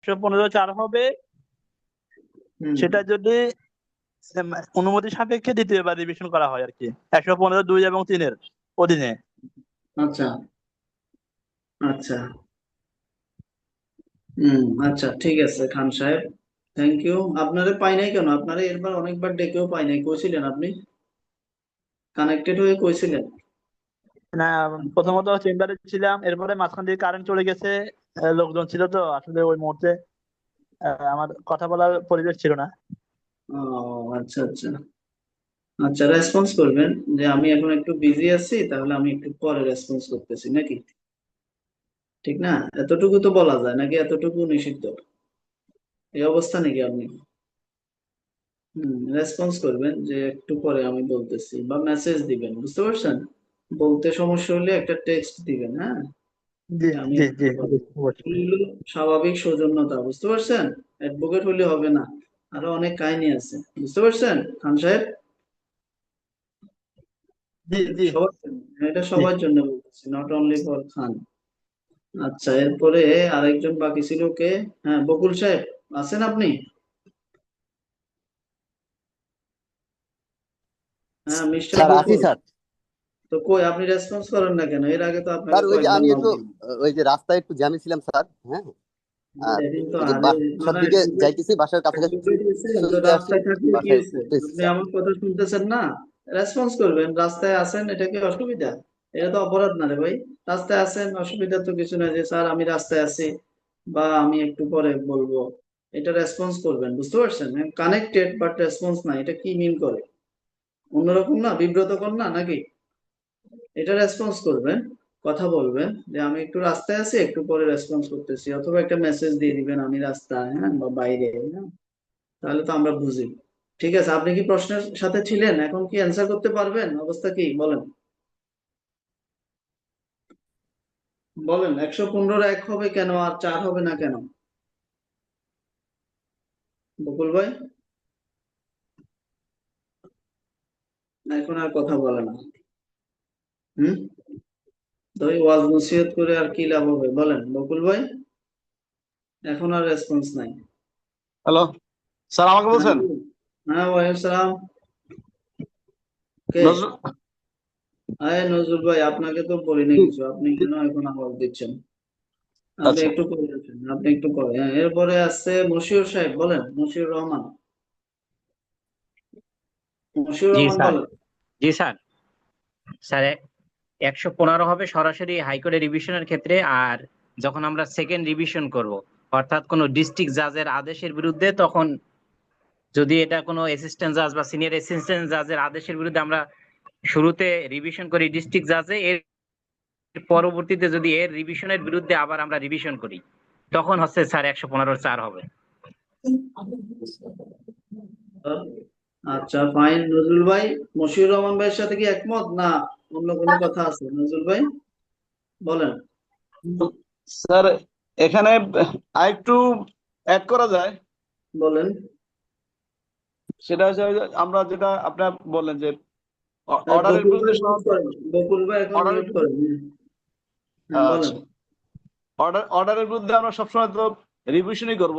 115 4 হবে, সেটা যদি অনুমতি সাপেক্ষে দ্বিতীয়বার রিভিশন করা হয় আর কি, 115 2 এবং 3-এর অধীনে। আচ্ছা আচ্ছা, আচ্ছা ঠিক আছে খান সাহেব, থ্যাংক ইউ। আপনারে পাই নাই কেন? আপনারে এরবার অনেকবার ডেকেও পাই নাই, কইছিলেন আপনি কানেক্টেড হয়ে কইছিলেন? না, প্রথমত চেম্বারে ছিলাম, এরপরে মাঝখান দিয়ে কারেন্ট চলে গেছে, লোকজন ছিল তো আসলে ওই মুহূর্তে আমার কথা বলার পরিবেশ ছিল না। ও আচ্ছা আচ্ছা আচ্ছা, রেসপন্স করবেন যে আমি এখন একটু বিজি আছি, তাহলে আমি একটু পরে রেসপন্স করতেছি নাকি? ঠিক না? এতটুকু তো বলা যায় নাকি? এতটুকু নিষিদ্ধ এই অবস্থা নাকি আপনি? রেসপন্স করবেন যে একটু পরে আমি বলতেছি, বা মেসেজ দিবেন, বুঝতে পারছেন? বলতে সমস্যা হলে একটা টেক্সট দিবেন, হ্যাঁ, জি যে আমি জি একটু জি পরে। জি, অবশ্যই। এগুলো স্বাভাবিক সৌজন্যতা, বুঝতে পারছেন? অ্যাডভোকেট হলে হবে না, আরো অনেক কাহিনী আছে, বুঝতে পারছেন খান সাহেব? জি জি সবার জন্য, এটা জি। সবার জন্য বলতেছি, নট অনলি ফর খান। আচ্ছা, এরপরে আরেকজন বাকি ছিল কে? হ্যাঁ, বকুল সাহেব, আছেন আপনি? হ্যাঁ, মিস্টার স্যার আছি বকুল। স্যার। তো কই আপনি রেসপন্স করেন না কেন? এর আগে তো আপনাকে স্যার ওই যে কয়েকবার আমি নক একটু দিলাম। ওই যে রাস্তায় একটু জ্যামে ছিলাম স্যার। হ্যাঁ, আর দেখেন তো, ওই যে আরে বাসার আমরা দিকে যাইতেছি, বাসার কাছাকাছি তো চলে আসছি, রাস্তায় থাকলে কি বাসায় হয়েছে? উঠতেছি আপনি স্যার। আমার কথা শুনতেছেন না? রেসপন্স করবেন, রাস্তায় আছেন, এটা কি অসুবিধা? এটা তো অপরাধ না রে ভাই। রাস্তায় আছেন, অসুবিধা তো কিছু না যে স্যার আমি রাস্তায় আছি বা আমি একটু পরে বলবো। এটা রেসপন্স করবেন, বুঝতে পারছেন? কানেক্টেড বাট রেসপন্স না, এটা কি মিন করে? অন্যরকম না, বিব্রতকর না নাকি? এটা রেসপন্স করবেন, কথা বলবেন যে আমি একটু রাস্তায় আছি, একটু পরে রেসপন্স করতেছি, অথবা একটা মেসেজ দিয়ে দিবেন আমি রাস্তায়, হ্যাঁ, বা বাইরে, হ্যাঁ, তাহলে তো আমরা বুঝি। ঠিক আছে, আপনি কি প্রশ্নের সাথে ছিলেন? এখন কি অ্যান্সার করতে পারবেন? অবস্থা কি বলেন? বলেন, 115 এক হবে কেন আর 4 হবে না কেন? বকুল ভাই এখন আর কথা বলে না। হুম, তো এই ওয়াজ নসিহত করে আর কি লাভ হবে বলেন বকুল ভাই? এখন আর রেসপন্স নাই। হ্যালো স্যার, আমাকে হ্যাঁ বলছেন? বলুন। হ্যাঁ, ওয়ালাইকুম সালাম। কে? নজরুল। আরে নজরুল ভাই, আপনাকে তো বলিনি কিছু, আপনি কেন এখন আওয়াজ দিচ্ছেন? আপনি আচ্ছা, একটু পরে আছেন, আপনি একটু পরে, হ্যাঁ। এরপরে আসছে মশিউর সাহেব, বলেন, মশিউর রহমান। মশিউর জি রহমান স্যার। বলেন। জি স্যার। স্যার 115 হবে সরাসরি হাইকোর্টের রিভিশনের ক্ষেত্রে, আর যখন আমরা সেকেন্ড রিভিশন করব, অর্থাৎ কোনো ডিস্ট্রিক্ট জাজের আদেশের বিরুদ্ধে, তখন যদি এটা কোনো অ্যাসিস্ট্যান্ট জাজ বা সিনিয়র অ্যাসিস্ট্যান্ট জাজের আদেশের বিরুদ্ধে আমরা শুরুতে রিভিশন করি ডিস্ট্রিক্ট জাজে, এর পরবর্তীতে যদি এর রিভিশনের বিরুদ্ধে আবার আমরা রিভিশন করি, তখন হচ্ছে স্যার 115 4 হবে। আচ্ছা ফাইন, নজরুল ভাই, মশিউর রহমান ভাইয়ের সাথে কি একমত, না অন্য কোনো কথা আছে নজরুল ভাই? বলেন। স্যার এখানে আরেকটু অ্যাড করা যায়। বলেন। সেটা হচ্ছে ওই যে আমরা যেটা আপনার বললেন যে আর অর্ডারের বকুল ভাই বিরুদ্ধে মিউট করেন, বকুল ভাই এখন অর্ডারের মিউট বিরুদ্ধে করেন, হ্যাঁ। হ্যাঁ, বলেন। আচ্ছা, অর্ডারের বিরুদ্ধে আমরা সবসময় তো রিভিশনই করব।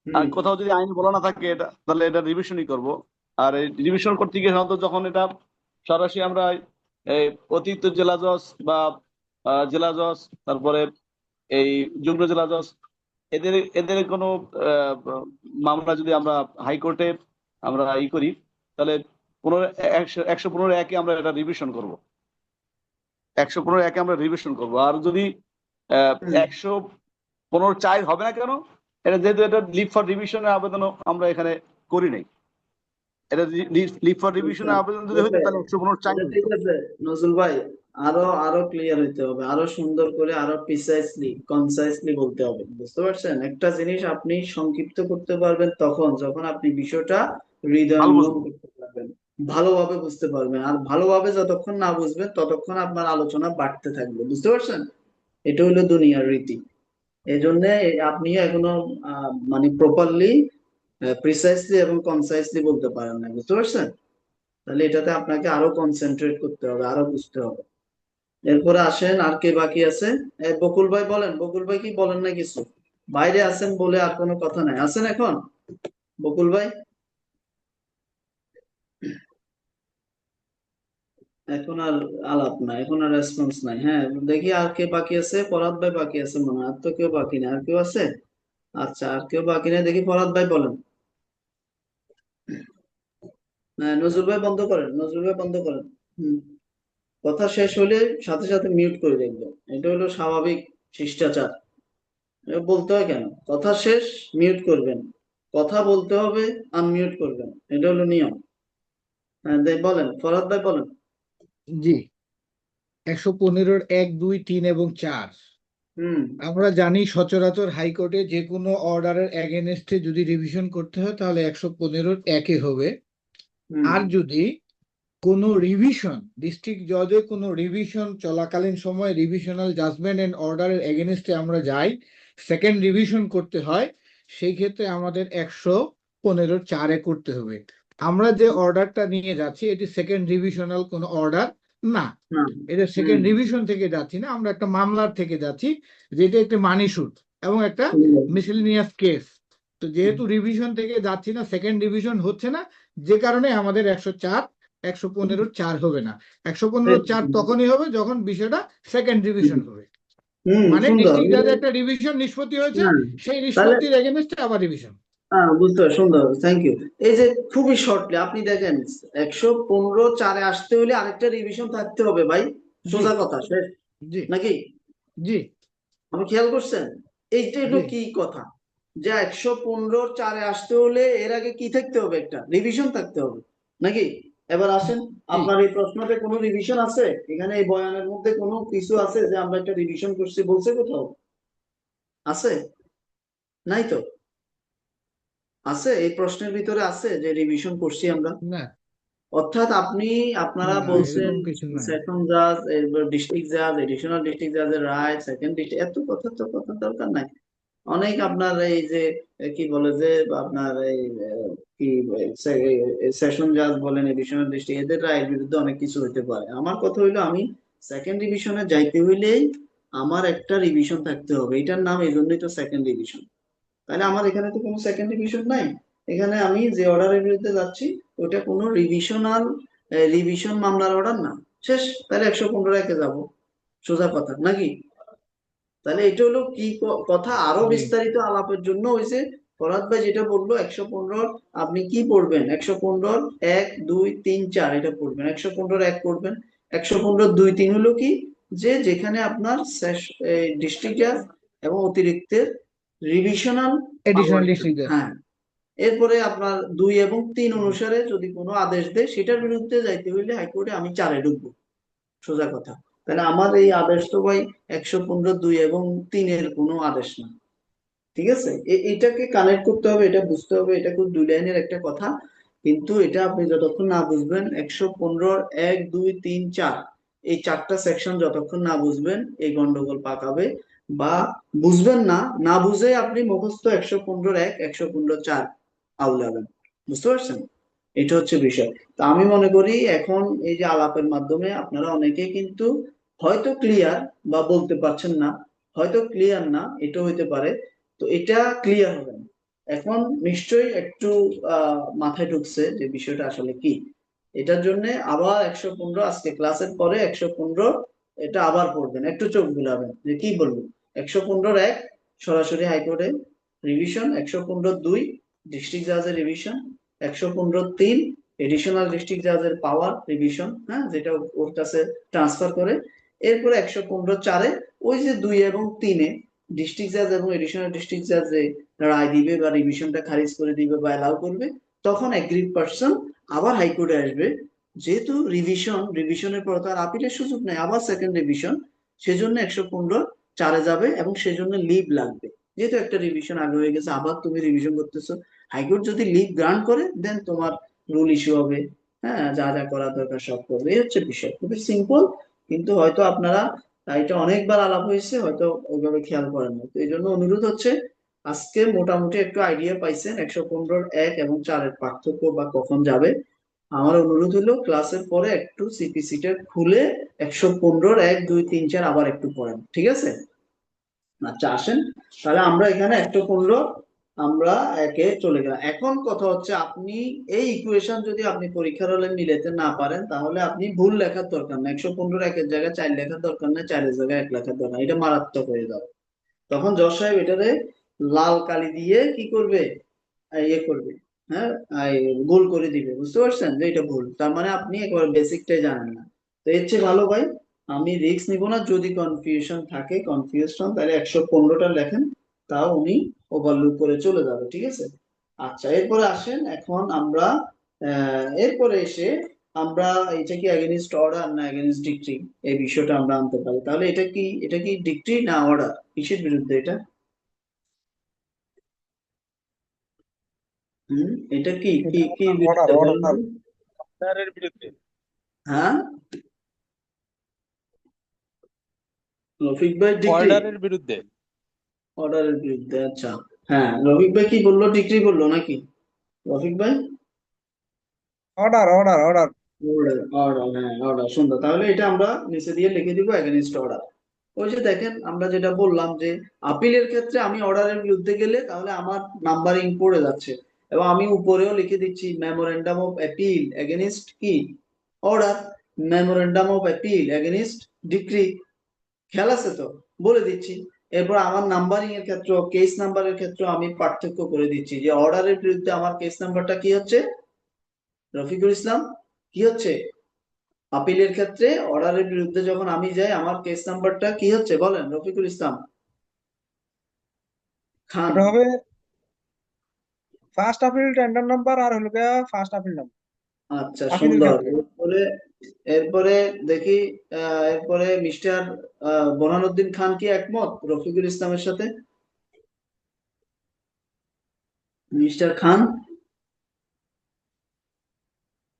আর হুম কোথাও যদি আইন বলা না থাকে এটা, তাহলে এটা রিভিশনই করব। আর এই রিভিশন করতে গিয়ে সাধারণত যখন এটা সরাসরি আমরা এই অতিরিক্ত জেলা জজ বা জেলা জজ, তারপরে এই যুগ্ম জেলা জজ, এদের এদের কোনো আহ, মামলা যদি আমরা হাইকোর্টে আমরা করি, তাহলে 115 1 আমরা এটা রিভিশন করব। 115 1 আমরা রিভিশন করব। আর যদি হুম 115 4 হবে না কেন, এটা যেহেতু এটা লিভ ফর রিভিশনের আবেদন আমরা এখানে করি নাই, এটা লিভ ফর আচ্ছা, রিভিশনের আবেদন যদি হতো ওকে, তাহলে 115 4 এটা ঠিক হতো। আছে। নজরুল ভাই, আরো আরো ক্লিয়ার হইতে হবে, আরো সুন্দর করে, আরো প্রিসাইসলি কনসাইসলি বলতে হবে, বুঝতে পারছেন? একটা জিনিস আপনি সংক্ষিপ্ত করতে পারবেন তখন যখন আপনি বিষয়টা ভালো হৃদয়ঙ্গম বুঝবো। করতে পারবেন, ভালোভাবে বুঝতে পারবেন। আর ভালোভাবে যতক্ষণ না বুঝবেন ততক্ষণ আপনার আলোচনা বাড়তে থাকবে, বুঝতে পারছেন? এটা হলো দুনিয়ার রীতি। এই জন্য আপনি এখনো মানে প্রপারলি প্রিসাইসলি এবং কনসাইসলি বলতে পারেন না, বুঝতে পারছেন? তাহলে এটাতে আপনাকে আরো কনসেন্ট্রেট করতে হবে, আরো বুঝতে হবে। এরপরে আসেন আর কে বাকি আছে? বকুল ভাই বলেন, বকুল ভাই কি বলেন না কিছু? বাইরে আছেন বলে আর কোনো কথা নাই, আছেন এখন বকুল ভাই? এখন আর আলাপ নাই, এখন আর রেসপন্স নাই। হ্যাঁ, দেখি আর কে বাকি আছে। ফরহাদ ভাই বাকি আছে মনে হয়, আর তো কেউ বাকি নেই। আর কেউ আছে? আচ্ছা, আর কেউ বাকি নেই, দেখি ফরহাদ ভাই বলেন। হ্যাঁ, নজরুল ভাই বন্ধ করেন, নজরুল ভাই বন্ধ করেন। হুম। কথা শেষ হলে সাথে সাথে মিউট করে দেখবেন, এটা হলো স্বাভাবিক শিষ্টাচার। এটা বলতে হয় কেন? কথা শেষ মিউট করবেন, কথা বলতে হবে আনমিউট করবেন, এটা হলো নিয়ম। হ্যাঁ, বলেন ফরহাদ ভাই বলেন। জি, 115-র 1, 2, 3 এবং 4। হুম। আমরা জানি সচরাচর হাইকোর্টে যে কোনো অর্ডারের এগেনস্টে যদি রিভিশন করতে হয় তাহলে 115-র 1-এ হবে। হুম। আর যদি কোনো রিভিশন, ডিস্ট্রিক্ট জজে কোনো রিভিশন চলাকালীন সময় রিভিশনাল জাজমেন্ট এন্ড অর্ডারের এগেনস্টে আমরা যাই, সেকেন্ড রিভিশন করতে হয়, সেই ক্ষেত্রে আমাদের 115-র 4-এ করতে হবে। আমরা যে অর্ডারটা নিয়ে যাচ্ছি এটি সেকেন্ড রিভিশনাল কোনো অর্ডার না, না। এটা হুম। সেকেন্ড রিভিশন থেকে যাচ্ছি না, আমরা একটা মামলার থেকে যাচ্ছি, যেটা একটা মানি সুট এবং একটা মিসেলেনিয়াস কেস। তো যেহেতু রিভিশন থেকে যাচ্ছি না, সেকেন্ড রিভিশন হচ্ছে না, যে কারণে আমাদের 115-র 4 হবে না। 115-র 4 তখনই হবে যখন বিষয়টা সেকেন্ড রিভিশন হবে, হুম, মানে সুন্দর। ডিস্ট্রিক্ট জাজে একটা রিভিশন নিষ্পত্তি হয়েছে, হ্যাঁ, সেই তাহলে নিষ্পত্তির এগেনস্টে আবার রিভিশন। হ্যাঁ, বুঝতে পারছি, সুন্দর, থ্যাংক ইউ। এই যে খুবই শর্টলি আপনি দেখেন, 115 4-এ আসতে হলে আরেকটা রিভিশন থাকতে হবে ভাই, জি সোজা কথা শেষ জি নাকি? জি আপনি খেয়াল করছেন? এইটা জি হলো কি কথা, যে 115 4-এ আসতে হলে এর আগে কি থাকতে হবে? একটা রিভিশন থাকতে হবে নাকি? এবার আসেন, জি আপনার এই প্রশ্নতে কোনো রিভিশন আছে? এখানে এই বয়ানের মধ্যে কোনো কিছু আছে যে আমরা একটা রিভিশন করছি বলছে কোথাও? আছে? নাই তো? আছে? এই প্রশ্নের ভিতরে আছে যে রিভিশন করছি আমরা? না অর্থাৎ আপনারা না, বলছেন এরকম কিছু নাই। সেশন জাজ, ডিস্ট্রিক্ট জাজ, এডিশনাল ডিস্ট্রিক্ট জাজের রায়, সেকেন্ড ডিস্ট্রিক্ট, এত কথা তো কথা দরকার নাই। অনেক আপনার এই যে কি বলে যে আপনার এই কি সেশন জাজ বলেন, এডিশনাল ডিস্ট্রিক্ট, এদের রায়ের বিরুদ্ধে অনেক কিছু হইতে পারে। আমার কথা হইলো, আমি সেকেন্ড রিভিশনে যাইতে হইলেই আমার একটা রিভিশন থাকতে হবে, এটার নাম এই জন্যই তো সেকেন্ড রিভিশন। তাহলে আমার এখানে তো কোনো সেকেন্ড রিভিশন নাই। এখানে আমি যে অর্ডারের বিরুদ্ধে যাচ্ছি ওটা কোনো রিভিশন মামলার অর্ডার না। শেষ। তাহলে 115 যাবো, সোজা কথা নাকি? তাহলে এটা হলো কি কথা, আরো জি বিস্তারিত আলাপের জন্য ওই যে ফরহাদ ভাই যেটা বললো, 115 আপনি কি পড়বেন? 115 1 2 3 4 এটা পড়বেন, 115 1 পড়বেন। 115 2 3 হলো কি, যে যেখানে আপনার ডিস্ট্রিক্ট জাজ এবং অতিরিক্তের রিভিশনাল পাওয়ার। Additional district. হ্যাঁ। এরপরে আপনার 2 এবং 3 অনুসারে যদি কোনো আদেশ দেয় সেটার বিরুদ্ধে যাইতে হইলে হাইকোর্টে আমি 4-এ ঢুকবো, সোজা কথা। তাহলে আমার এই আদেশ তো ভাই 115 2 এবং 3-এর কোনো আদেশ না। ঠিক আছে, এটাকে কানেক্ট করতে হবে, এটা বুঝতে হবে, এটা খুব দুই লাইনের একটা কথা। কিন্তু এটা আপনি যতক্ষণ না বুঝবেন 115 1 2 3 4 এই 4টা সেকশন যতক্ষণ না বুঝবেন এই গন্ডগোল পাকাবে। বা বুঝবেন না, না বুঝে আপনি মুখস্থ 115 1 115 4 আউলাবেন। বুঝতে পারছেন? এটা হচ্ছে বিষয়। তা আমি মনে করি এখন এই যে আলাপের মাধ্যমে আপনারা অনেকে কিন্তু হয়তো ক্লিয়ার, বা বলতে পারছেন না, হয়তো ক্লিয়ার না, এটা হইতে পারে। তো এটা ক্লিয়ার হবেন এখন, নিশ্চয়ই একটু মাথায় ঢুকছে যে বিষয়টা আসলে কি। এটার জন্য আবার 115 আজকে ক্লাসের পরে 115 এটা আবার পড়বেন, একটু চোখ বুলাবেন যে কি বলবো। 115 1 সরাসরি হাইকোর্টে রিভিশন, 115 2 ডিস্ট্রিক্ট জাজের রিভিশন, 115 3 এডিশনাল ডিস্ট্রিক্ট জাজের পাওয়ার রিভিশন, হ্যাঁ, যেটা ওর কাছে ট্রান্সফার করে। এরপরে 115 4-এ ওই যে 2 এবং 3-এ ডিস্ট্রিক্ট জাজ এবং এডিশনাল ডিস্ট্রিক্ট জাজ যে রায় দিবে বা রিভিশনটা খারিজ করে দিবে বা অ্যালাউ করবে, তখন এগ্রিড পার্সন আবার হাইকোর্টে আসবে। যেহেতু রিভিশনের পর তার আপিলের সুযোগ নেই, আবার সেকেন্ড রিভিশন, সেজন্য 115 4-এ যাবে এবং সেজন্য লিভ লাগবে। যেহেতু একটা রিভিশন আগে হয়ে গেছে, আবার তুমি রিভিশন করতেছো, হাইকোর্ট যদি লিভ গ্রান্ট করে দেন তোমার রুল ইস্যু হবে। হ্যাঁ, যা যা করা দরকার সব করবে, এই হচ্ছে বিষয়, খুবই সিম্পল। কিন্তু হয়তো আপনারা, এটা অনেকবার আলাপ হয়েছে, হয়তো ওইভাবে খেয়াল করেন না। তো এই জন্য অনুরোধ হচ্ছে, আজকে মোটামুটি একটু আইডিয়া পাইছেন 115 1 এবং 4-এর পার্থক্য বা কখন যাবে। আমার অনুরোধ হলো ক্লাসের পরে একটু সিপিসিটা খুলে 115 1 2 3 4 আবার একটু পড়েন, ঠিক আছে? আচ্ছা আসেন, তাহলে আমরা এখানে 115 আমরা একে চলে গেলাম। এখন কথা হচ্ছে আপনি এই ইকুয়েশন যদি আপনি পরীক্ষার হলে মিলাতে না পারেন তাহলে আপনি ভুল লেখার দরকার না, 115 একের জায়গায় 4 লেখার দরকার নেই, 4 এর জায়গায় 1 লেখার দরকার, এটা মারাত্মক হয়ে যাবে। তখন জজ সাহেব এটারে লাল কালি দিয়ে কি করবে, ইয়ে করবে, হ্যাঁ, এই গোল করে দিবে, বুঝতে পারছেন যে এটা ভুল, তার মানে আপনি একেবারে বেসিকটাই জানেন না। তো এর চেয়ে ভালো ভাই আমি রিস্ক নিব না, যদি কনফিউশন থাকে কনফিউশন তাহলে 115টা লেখেন, তাও উনি ওভারলুক করে চলে যাবে, ঠিক আছে। আচ্ছা এরপরে আসেন, এখন আমরা এরপরে এসে আমরা এটা কি এগেইনস্ট অর্ডার না এগেইনস্ট ডিক্রি, এই বিষয়টা আমরা আনতে পারি। তাহলে এটা কি ডিক্রি না অর্ডার, কিসের বিরুদ্ধে এটা? এটা কি কি কি অর্ডার বিরুদ্ধে বলেন অর্ডার তো? অর্ডারের বিরুদ্ধে। হ্যাঁ রফিক ভাই, ডিক্রি অর্ডারের বিরুদ্ধে। অর্ডারের বিরুদ্ধে, আচ্ছা। হ্যাঁ রফিক ভাই কি বললো, ডিক্রি বললো নাকি রফিক ভাই? Order order order. Order order, হ্যাঁ অর্ডার, সুন্দর। তাহলে এটা আমরা নিচে দিয়ে লিখে দিব এগেইনস্ট অর্ডার। ওই যে দেখেন আমরা যেটা বললাম যে আপিলের ক্ষেত্রে আমি অর্ডারের বিরুদ্ধে গেলে তাহলে আমার নাম্বারিং পড়ে যাচ্ছে, এবং আমি উপরেও লিখে দিচ্ছি মেমোরেন্ডাম অফ অ্যাপিল এগেইনস্ট কি order, memorandum of appeal against decree, খেয়াল আছে তো, বলে দিচ্ছি। এরপর আমার নাম্বারিং এর ক্ষেত্রে কেস নাম্বারের ক্ষেত্রে আমি পার্থক্য করে দিচ্ছি যে অর্ডারের বিরুদ্ধে আমার কেস নাম্বারটা কি হচ্ছে রফিকুল ইসলাম, কি হচ্ছে আপিলের ক্ষেত্রে অর্ডারের বিরুদ্ধে যখন আমি যাই আমার কেস নাম্বারটা কি হচ্ছে বলেন রফিকুল ইসলাম খান। এটা হবে ফার্স্ট আপিল টেন্ডার নাম্বার আর হলো গিয়া ফার্স্ট আপিল নাম্বার আচ্ছা আপিলের সুন্দর। ক্ষেত্রে। এরপরে এরপরে দেখি এরপরে মিস্টার বোরহানউদ্দিন খান কি একমত রফিকুল ইসলামের সাথে? মিস্টার খান,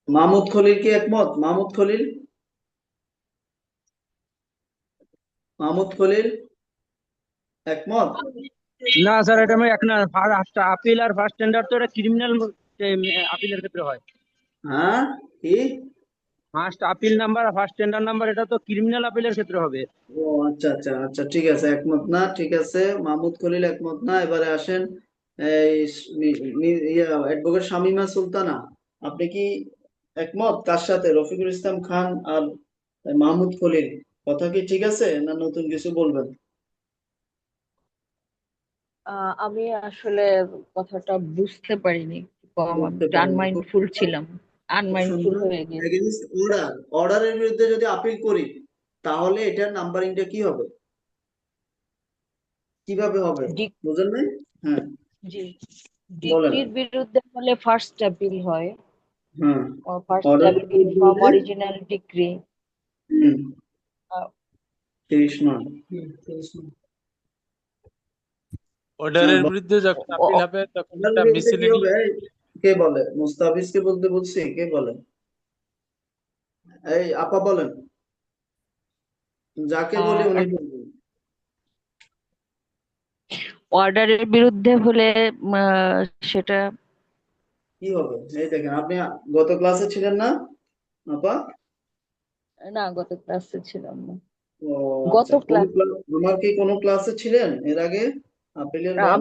মাহমুদ খলিল কি একমত? মাহমুদ খলিল, মাহমুদ খলিল একমত? না স্যার, এটা আমি এক না, ফার্স্ট আপিল আর ফার্স্ট টেন্ডার তো এটা ক্রিমিনাল আপিলের ক্ষেত্রে হয়। হ্যাঁ কি? ফার্স্ট আপিল নাম্বার আর ফার্স্ট টেন্ডার নাম্বার এটা তো ক্রিমিনাল আপিলের ক্ষেত্রে হবে। ও আচ্ছা আচ্ছা আচ্ছা, ঠিক আছে, একমত না, ঠিক আছে, মাহমুদ খলিল একমত না। এবারে আসেন এই অ্যাডভোকেট শামীমা সুলতানা, আপনি কি একমত কার সাথে, রফিকুল ইসলাম খান আর মাহমুদ খলিল, কথা কি ঠিক আছে না নতুন কিছু বলবেন? আমি আসলে কথাটা বুঝতে পারিনি, কম আমি বুঝতে একটু পারেন, আনমাইন্ডফুল ছিলাম, খুব আনমাইন্ডফুল সুন্দর। হয়ে গেছি। এগেইনস্ট অর্ডার, অর্ডারের বিরুদ্ধে যদি আপিল করি তাহলে এটার নাম্বারিংটা কি হবে, কিভাবে হবে ডিক- বুঝেন নাই? হ্যাঁ জি, বলেন। ডিক্রির বিরুদ্ধে হলে ফার্স্ট আপিল হয়, হ্যাঁ ফার্স্ট অর্ডারের আপিল বিরুদ্ধে ফ্রম হলে অরিজিনাল ডিক্রি। 30 নয়। অর্ডারের বিরুদ্ধে যখন আপিল হবে তখন অর্ডারের এটা বিরুদ্ধে কি মিসিলিডি। হবে? কে বলে? মুস্তাফিজকে বলতে বলছি, কে বলে? এই আপা বলেন, যাকে বলি উনি বলবেন। অর্ডারের বিরুদ্ধে হলে সেটা কি হবে এই দেখেন, আপনি গত ক্লাসে ছিলেন না আপা? না, গত ক্লাসে ছিলাম না। ও গত আচ্ছা, কোন ক্লাস ক্লাস, আমার কি কোন ক্লাসে ছিলেন এর আগে আপিলের বার? হ্যাঁ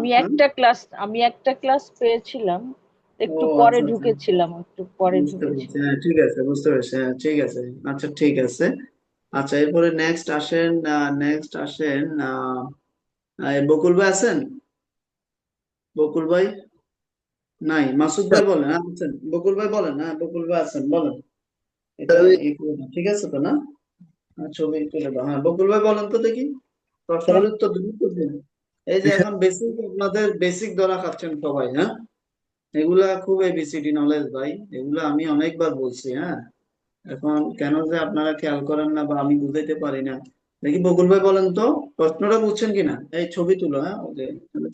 আমি একটা ক্লাস পেয়েছিলাম, ও একটু পরে আচ্ছা আচ্ছা, ঢুকেছিলাম, একটু পরে বুঝতে পেরেছি, ঢুকেছিলাম। হ্যাঁ ঠিক আছে, বুঝতে পেরেছি, হ্যাঁ ঠিক আছে, আচ্ছা ঠিক আছে। আচ্ছা এরপরে নেক্সট আসেন, বকুল ভাই আছেন? বকুল ভাই নাই, মাসুদ ভাই বলেন, হ্যাঁ আছেন, বকুল ভাই বলেন, হ্যাঁ বকুল ভাই আছেন বলেন। এটা ঠিক আছে তো না? ছবি তুলে দাও, হ্যাঁ বকুল ভাই বলেন তো দেখি, প্রশ্নের উত্তর দিন। এই যে এখন বেসিক, আপনাদের বেসিক ধরা খাচ্ছেন সবাই, হ্যাঁ এগুলা খুব এবিসিডি নলেজ ভাই, এগুলা আমি অনেকবার বলছি, হ্যাঁ এখন কেন যে আপনারা খেয়াল করেন না বা আমি বুঝাইতে পারি না। দেখি বকুল ভাই বলেন তো প্রশ্নটা বুঝছেন কিনা, এই ছবি তুলো, হ্যাঁ ওই যে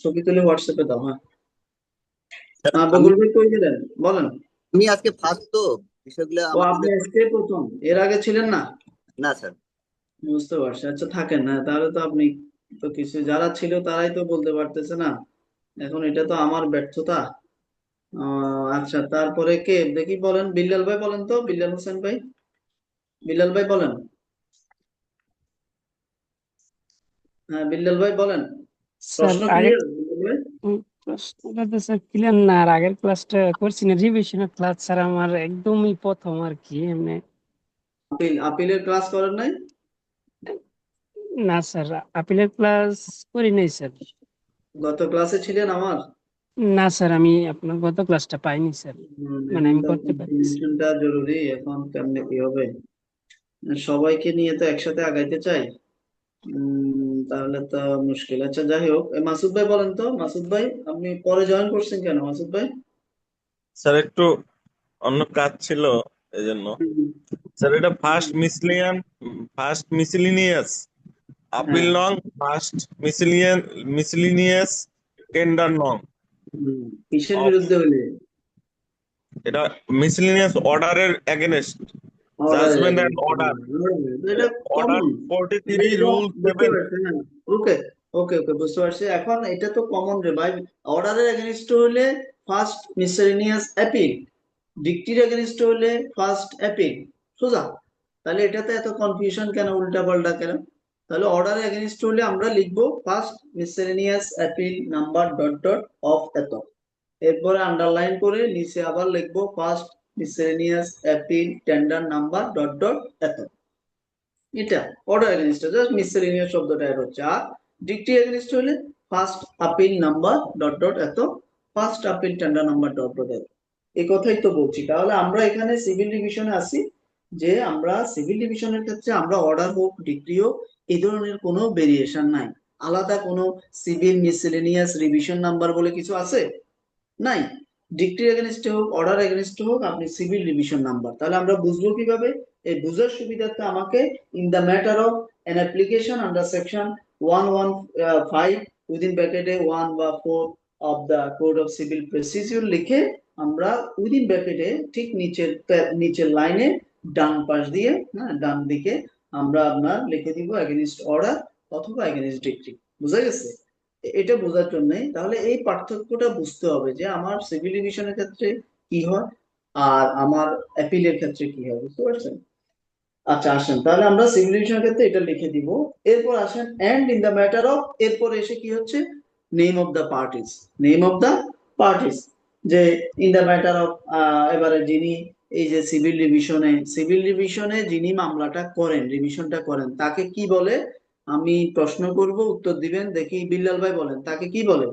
ছবি তুলে হোয়াটসঅ্যাপে দাও, হ্যাঁ। হ্যাঁ আমি বকুল ভাই কই গেলেন বলেন। আমি আজকে ফার্স্ট তো বিষয়গুলো ও আমাকে আপনি আজকে প্রথম, এর আগে ছিলেন না? না স্যার। বুঝতে পারছি, আচ্ছা থাকেন না, তাহলে তো আপনি তো কিছু, যারা ছিল তারাই তো বলতে পারতেছে না, এখন এটা তো আমার ব্যর্থতা। আচ্ছা তারপরে কে দেখি বলেন, বিল্লাল ভাই বলেন তো, বিল্লাল হোসেন ভাই, বিল্লাল ভাই বলেন। হ্যাঁ বিল্লাল ভাই বলেন, স্যার প্রশ্ন আগে ক্লিয়ার বিল্লাল ভাই? প্রশ্নটা তো স্যার ক্লিয়ার না, আর আগের ক্লাসটা করছি না, রিভিশনের ক্লাস স্যার আমার একদমই প্রথম আর কি, এমনি আপিলের ক্লাস করেন নাই? না স্যার, আপিলের ক্লাস করি নাই স্যার। গত ক্লাসে ছিলেন আমার? না স্যার, আমি আপনার গত ক্লাসটা পাইনি স্যার, মানে এখন আমি তো করতে পারছি। কনফার্মেশনটা জরুরি, এখন কেমনে কি হবে, সবাইকে নিয়ে তো একসাথে আগাইতে চাই। তাহলে তো মুশকিল। আচ্ছা যাই হোক, মাসুদ ভাই বলেন তো, মাসুদ ভাই আপনি পরে জয়েন করছেন কেন মাসুদ ভাই? স্যার একটু অন্য কাজ ছিল এই জন্য। স্যার এটা ফার্স্ট মিসেলিনিয়াস আপিল হ্যাঁ, নং, ফার্স্ট মিসেলিনিয়াস টেন্ডার নং কিসের অফ, বিরুদ্ধে হইলে? এটা মিসেলিনিয়াস অর্ডারের এগেনস্ট জাজমেন্ট এন্ড অর্ডার, এটা অর্ডার কমন, 43 রুল বুঝতে 7। পারছি। হ্যাঁ, ওকে ওকে ওকে বুঝতে পারছি। এখন এটা তো কমন রে ভাই, অর্ডারের এগেনস্ট হলে ফার্স্ট মিসেলেনিয়াস অ্যাপিল, ডিক্টির এগেনস্ট হলে ফার্স্ট অ্যাপিল, সোজা। তাহলে এটাতে এত কনফিউশন কেন, উল্টা পাল্টা কেন? তাহলে অর্ডারের এগেনস্ট হলে আমরা লিখবো first miscellaneous appeal number dot dot of এত, এরপরে আন্ডারলাইন করে নিচে আবার লিখবো first miscellaneous appeal tender number dot dot এত। এটা অর্ডার এগেনস্ট, জাস্ট মিসেলেনিয়াস শব্দটা অ্যাড হচ্ছে। আর ডিক্টি এগেনস্ট হলে first appeal number dot dot এত, first appeal tender number dot dot এত। এই কথাই তো বলছি। তাহলে আমরা এখানে সিভিল ডিভিশনে আসি, যে আমরা সিভিল ডিভিশনের ক্ষেত্রে আমরা অর্ডার হোক ডিক্রি হোক, এই ধরনের কোনো ভেরিয়েশন নাই। আলাদা কোনো সিভিল মিসেলেনিয়াস রিভিশন নাম্বার বলে কিছু আছে? নাই। ডিক্রি এগেনস্টে হোক অর্ডার এগেনস্টে হোক আপনি সিভিল ডিভিশন নাম্বার। তাহলে আমরা বুঝবো কিভাবে? এই বুঝার সুবিধার্থে আমাকে in the matter of an application under section 115 within ব্র্যাকেটে 1 বা 4 of the code of civil procedure লিখে আমরা উইদিন ব্র্যাকেটে ঠিক নিচের লাইনে ডান পাশ দিয়ে, হ্যাঁ ডান দিকে আমরা আপনার লিখে দিব এগেনস্ট অর্ডার অথবা এগেনস্ট ডিক্রি। বুঝা গেছে? এটা বোঝার জন্যই তাহলে এই পার্থক্যটা বুঝতে হবে যে আমার সিভিল ডিভিশনের ক্ষেত্রে কি হয় আর আমার অ্যাপিলের ক্ষেত্রে কি হয়, বুঝতে পারছেন? আচ্ছা আসেন তাহলে আমরা সিভিল ডিভিশনের ক্ষেত্রে এটা লিখে দিব। এরপর আসেন and in the matter of, এরপর এসে কি হচ্ছে name of the parties, name of the parties, যে ইন দ্য ম্যাটার অফ, এবারে যিনি এই যে সিভিল ডিভিশনে যিনি মামলাটা করেন, রিভিশনটা করেন, তাকে কি বলে? আমি প্রশ্ন করব, উত্তর দিবেন। দেখি বিল্লাল ভাই বলেন তাকে কি বলে?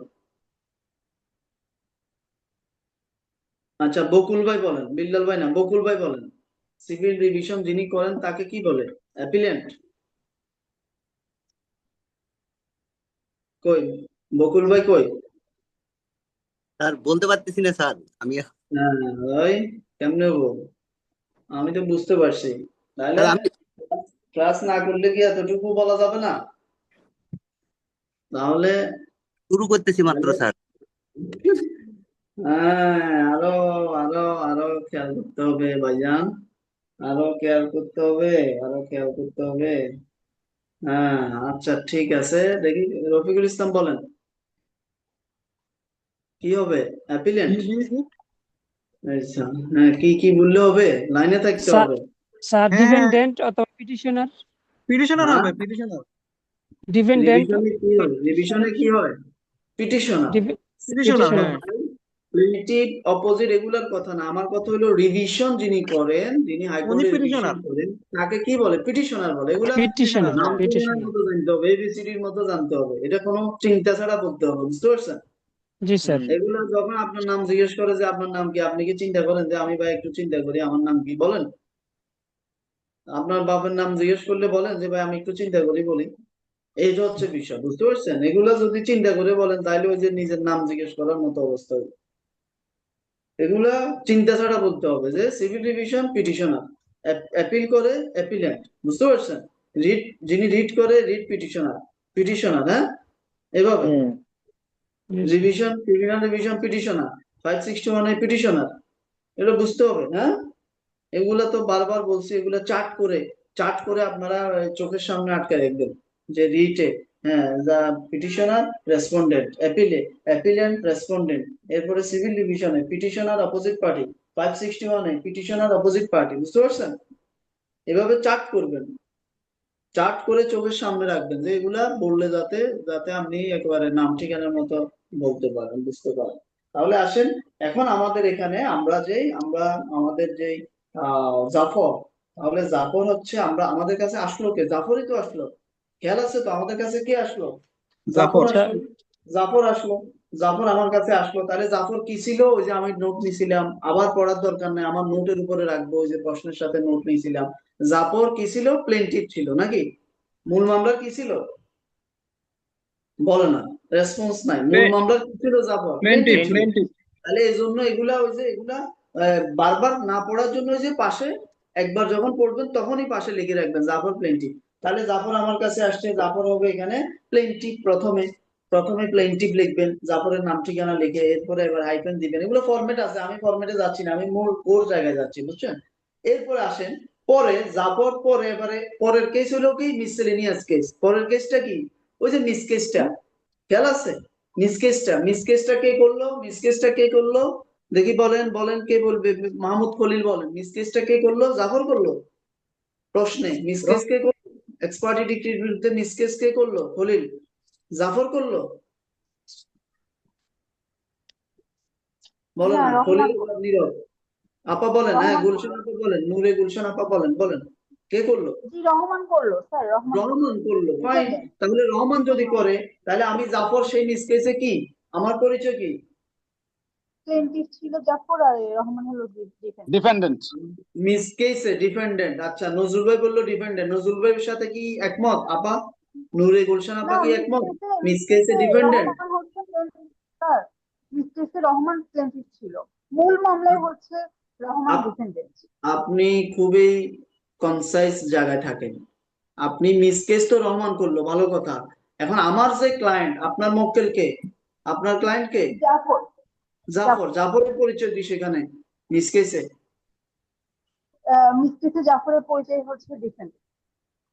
আচ্ছা বকুল ভাই বলেন, বিল্লাল ভাই না, বকুল ভাই বলেন, সিভিল রিভিশন যিনি করেন তাকে কি বলে? অ্যাপিলেন্ট। কই বকুল ভাই কই? স্যার বলতে পারতেছি না স্যার আমি। হ্যাঁ ওই কেমনে বল, আমি তো বুঝতে পারছি। তাহলে স্যার আমি ক্লাস না করলে কি এতটুকু বলা যাবে না? তাহলে শুরু করতেছি মাত্র স্যার। হ্যাঁ আরো আরো আরো খেয়াল করতে হবে ভাইজান, আরো খেয়াল করতে হবে, আরো খেয়াল করতে হবে। হ্যাঁ আচ্ছা ঠিক আছে, দেখি রফিকুল ইসলাম বলেন কি হবে? অ্যাপিলেন্ট। আচ্ছা হ্যাঁ, কি কি বললে হবে? লাইনে থাকতে হবে। স্যার ডিপেন্ডেন্ট অথবা পিটিশনার, পিটিশনার হ্যাঁ হবে, পিটিশনার। ডিপেন্ডেন্ট রিভিশনে কি হয়? রিভিশনে কি হয়? পিটিশনার। Petitioner, petitioner. হ্যাঁ। প্লেনটিভ অপোজিট এগুলার কথা না, আমার কথা হলো রিভিশন যিনি করেন, যিনি উনি হাইকোর্টে রিভিশন পিটিশনার। করেন তাকে কি বলে? পিটিশনার বলে। এগুলা পিটিশনার, নাম পরিমাণের পিটিশনার। মতো জানতে হবে, এবিসিডির মতো জানতে হবে, এটা কোনো চিন্তা ছাড়া পড়তে হবে, বুঝতে পারছেন? জি স্যার। এগুলো যখন আপনার নাম জিজ্ঞেস করে যে আপনার নাম কি, আপনি কি চিন্তা করেন যে আমি ভাই একটু চিন্তা করি আমার নাম কি? বলেন। আপনার বাপের নাম জিজ্ঞেস করলে বলেন যে ভাই আমি একটু চিন্তা করি বলি। এইটা হচ্ছে বিষয়, বুঝতে পারছেন? এগুলা যদি চিন্তা করে বলেন তাহলে ওই যে নিজের নাম জিজ্ঞেস করার মতো অবস্থা হবে। এগুলা চিন্তা ছাড়া বলতে হবে যে সিভিল ডিভিশন পিটিশনার, অ্যাপিল করে অ্যাপিলেন্ট, বুঝতে পারছেন? রিট যিনি রিট করে রিট পিটিশনার, পিটিশনার, হ্যাঁ এভাবে। রিভিশন ক্রিমিনাল রিভিশন পিটিশনার, 561 এর পিটিশনার, এটা বুঝতে হবে। হ্যাঁ এগুলা তো বারবার বলছি, এগুলা চার্ট করে আপনারা চোখের সামনে আটকে রাখবেন যে রিটে, হ্যাঁ দা পিটিশনার রেসপন্ডেন্ট, অ্যাপিলে অ্যাপিলেন্ট রেসপন্ডেন্ট, এরপরে সিভিল ডিভিশনে পিটিশনার অপোজিট পার্টি, 561 এ পিটিশনার অপোজিট পার্টি, বুঝতে পারছেন? এভাবে চার্ট করবেন। চার্ট করে চোখের সামনে রাখবেন যে এগুলা বললে যাতে যাতে আপনি একেবারে নাম ঠিকানার মতো বলতে পারেন, বুঝতে পারেন। তাহলে আসেন এখন আমাদের এখানে আমরা আমাদের যে জাফর, তাহলে জাফর হচ্ছে আমাদের কাছে আসলো কে? জাফরই তো আসলো, খেয়াল আছে তো আমাদের কাছে কে আসলো? জাফর আসলো। জাফর আসলো, জাফর আমার কাছে আসলো। তাহলে জাফর কি ছিল? ওই যে আমি নোট নিছিলাম, আবার পড়ার দরকার নাই, আমার নোটের উপরে রাখবো, ওই যে প্রশ্নের সাথে নোট নিয়েছিলাম। জাফর কি ছিল? প্লেনটিভ ছিল নাকি? মূল মামলার কি ছিল? বলে না, রেসপন্স নাই। মূল মামলার কি ছিল? জাফর প্লেনটিভ ছিল। তাহলে এই জন্য এগুলা ওই যে এগুলা বারবার না পড়ার জন্য ওই যে পাশে একবার যখন পড়বেন তখনই পাশে লিখে রাখবেন জাফর প্লেনটিভ। তাহলে জাফর আমার কাছে আসছে, জাফর হবে এখানে প্লেনটিভ। প্রথমে প্রথমে প্লেনটিভ লিখবেন, জাফরের নাম ঠিকানা লিখে, এরপরে এবার হাইফেন দিবেন। এগুলো ফরম্যাট আছে, আমি ফরম্যাটে যাচ্ছি না, আমি মূল কোর জায়গায় যাচ্ছি, বুঝছেন? এরপরে আসেন পরে জাফর, পরে এবারে পরের কেস হলো কি? Miscellaneous case. পরের কেসটা কি? ওই যে মিস কেসটা, খেয়াল আছে? মিসকেসটা কে করলো? মিসকেসটা কে করলো? দেখি বলেন বলেন, কে বলবে? মাহমুদ খলিল বলেন, মিসকেসটা কে করলো? জাফর করলো? প্রশ্নে মিসকেস কে করলো? এক্সপার্টি ডিগ্রির বিরুদ্ধে মিসকেস কে করলো? খলিল। জাফর করলো? বলেন না, খলিল নীরব। আপা বলেন, হ্যাঁ গুলশান আপা বলেন, নূরে গুলশান আপা বলেন, বলেন কে করলো? রহমান করলো স্যার, রহমান করলো, ফাইন। তাহলে রহমান যদি করে, তাহলে আমি জাফর সেই মিসকেসে কি? আমার পরিচয় কি? প্লেনটিভ ছিল জাফর আর রহমান হলো ডিফেন্ডেন্ট। মিস কেসে ডিফেন্ডেন্ট। আচ্ছা, নজরুল ভাই বললো ডিফেন্ডেন্ট। নজরুল ভাইয়ের সাথে কি একমত আপা? নূরে গুলশান আপা কি একমত? মিস কেসে ডিফেন্ডেন্ট। স্যার মিস কেসে রহমান প্লেনটিভ ছিল, মূল মামলায় হচ্ছে রহমান ডিফেন্ডেন্ট। আপনি খুবই কনসাইজ জায়গায় থাকেন। আপনি মিস কেস তো রহমান করলো, ভালো কথা। এখন আমার যে ক্লায়েন্ট, আপনার মক্কেল কে? আপনার ক্লায়েন্ট কে? জাফর। জাফর। জাফরের পরিচয় কি সেখানে মিস কেসে? মিস কেসে জাফরের পরিচয় হচ্ছে ডিফেন্ডেন্ট।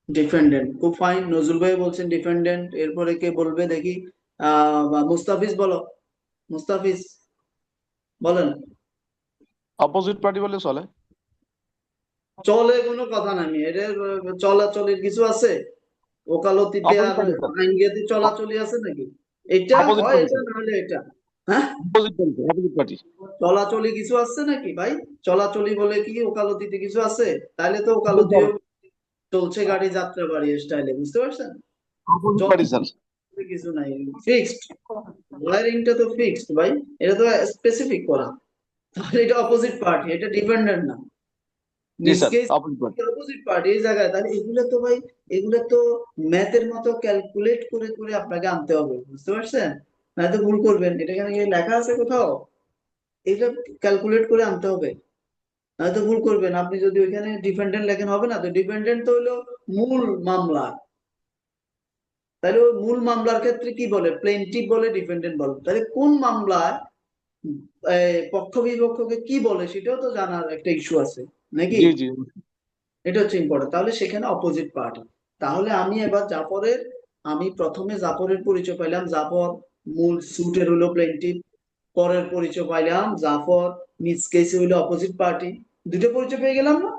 ডিফেন্ডেন্ট, খুব ফাইন। নজরুল ভাই বলছেন ডিফেন্ডেন্ট। এরপরে কে বলবে দেখি? মুস্তাফিজ বলো, মুস্তাফিজ বলেন। অপোজিট পার্টি বলে চলে। চলে কোনো কথা নাই, এর চলাচলের কিছু আছে? ওকালতিতে আর আইনজ্ঞাতি চলাচলি আছে নাকি? এটা হয় এটা, নাহলে এটা। হ্যাঁ, চলাচলি কিছু আছে নাকি ভাই? চলাচলি বলে কি ওকালতিতে কিছু আছে? তাহলে তো ওকালতি চলছে গাড়ি যাত্রা বাড়ি স্টাইলে, বুঝতে পারছেন? কিছু নাই, ফিক্সড। ওয়ারিংটা তো ফিক্সড ভাই, এটা তো স্পেসিফিক করা। তাহলে এটা অপোজিট পার্টি, এটা ডিপেন্ডেন্ট না। অপোজিট পার্টি এই জায়গায়। তাহলে এগুলো তো ভাই, এগুলো তো ম্যাথের মতো ক্যালকুলেট করে করে আপনাকে আনতে হবে, বুঝতে পারছেন? নয়তো ভুল করবেন। এটা এখানে লেখা আছে কোথাও? এটা ক্যালকুলেট করে আনতে হবে, নয়তো ভুল করবেন। আপনি যদি ওইখানে ডিপেন্ডেন্ট লেখেন হবে না তো। ডিপেন্ডেন্ট তো হলো মূল মামলা। তাহলে ওই মূল মামলার ক্ষেত্রে কি বলে? প্লেনটিভ বলে, ডিপেন্ডেন্ট বলে। তাহলে কোন মামলায় পক্ষ বিপক্ষকে কি বলে সেটাও তো জানার একটা ইস্যু আছে নাকি? এটা হচ্ছে ইম্পর্টেন্ট। তাহলে সেখানে অপোজিট পার্টি। তাহলে আমি এবার জাফরের, আমি প্রথমে জাফরের পরিচয় পাইলাম, জাফর মূল সুটের হলো প্লেনটিভ। পরের পরিচয় পাইলাম জাফর মিস কেসে হইলো অপোজিট পার্টি। দুটো পরিচয় পেয়ে গেলাম না?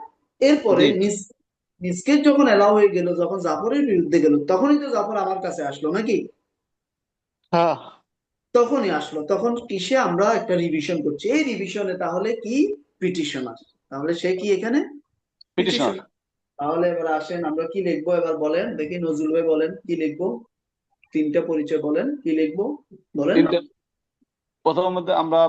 এরপরে মিস কেস যখন এলাও হয়ে গেল, যখন জাফরের বিরুদ্ধে গেল, তখনই তো জাফর আমার কাছে আসলো নাকি? হ্যাঁ, তখনই আসলো। তখন কিসে আমরা একটা রিভিশন করছি, এই রিভিশনে তাহলে কি? পিটিশনার। তাহলে সে কি এখানে? পিটিশনার। তাহলে এবার আসেন আমরা কি লিখবো এবার বলেন দেখি, নজরুল ভাই বলেন কি লিখবো? তিনটা পরিচয় বলেন, কি লিখবো বলেন। প্রথমত আমরা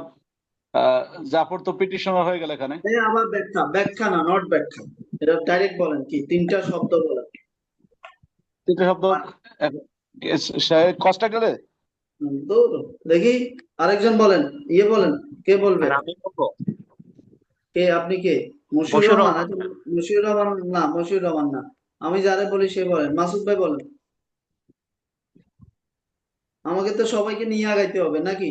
জাফর তো পিটিশনার হয়ে গেল এখানে। আবার ব্যাখ্যা, ব্যাখ্যা না, নট ব্যাখ্যা। এটা ডাইরেক্ট বলেন, কি তিনটা শব্দ বলেন। তিনটা শব্দ কষ্ট গেলে দেখি আরেকজন বলেন, ইয়ে বলেন, কে বলবে? কে? আপনি কে? মশিউর রহমান? মশিউর রহমান না, মশিউর রহমান না। আমি যারে বলি সে বলেন। মাসুদ ভাই বলেন। আমাকে তো সবাইকে নিয়ে আগাইতে হবে নাকি?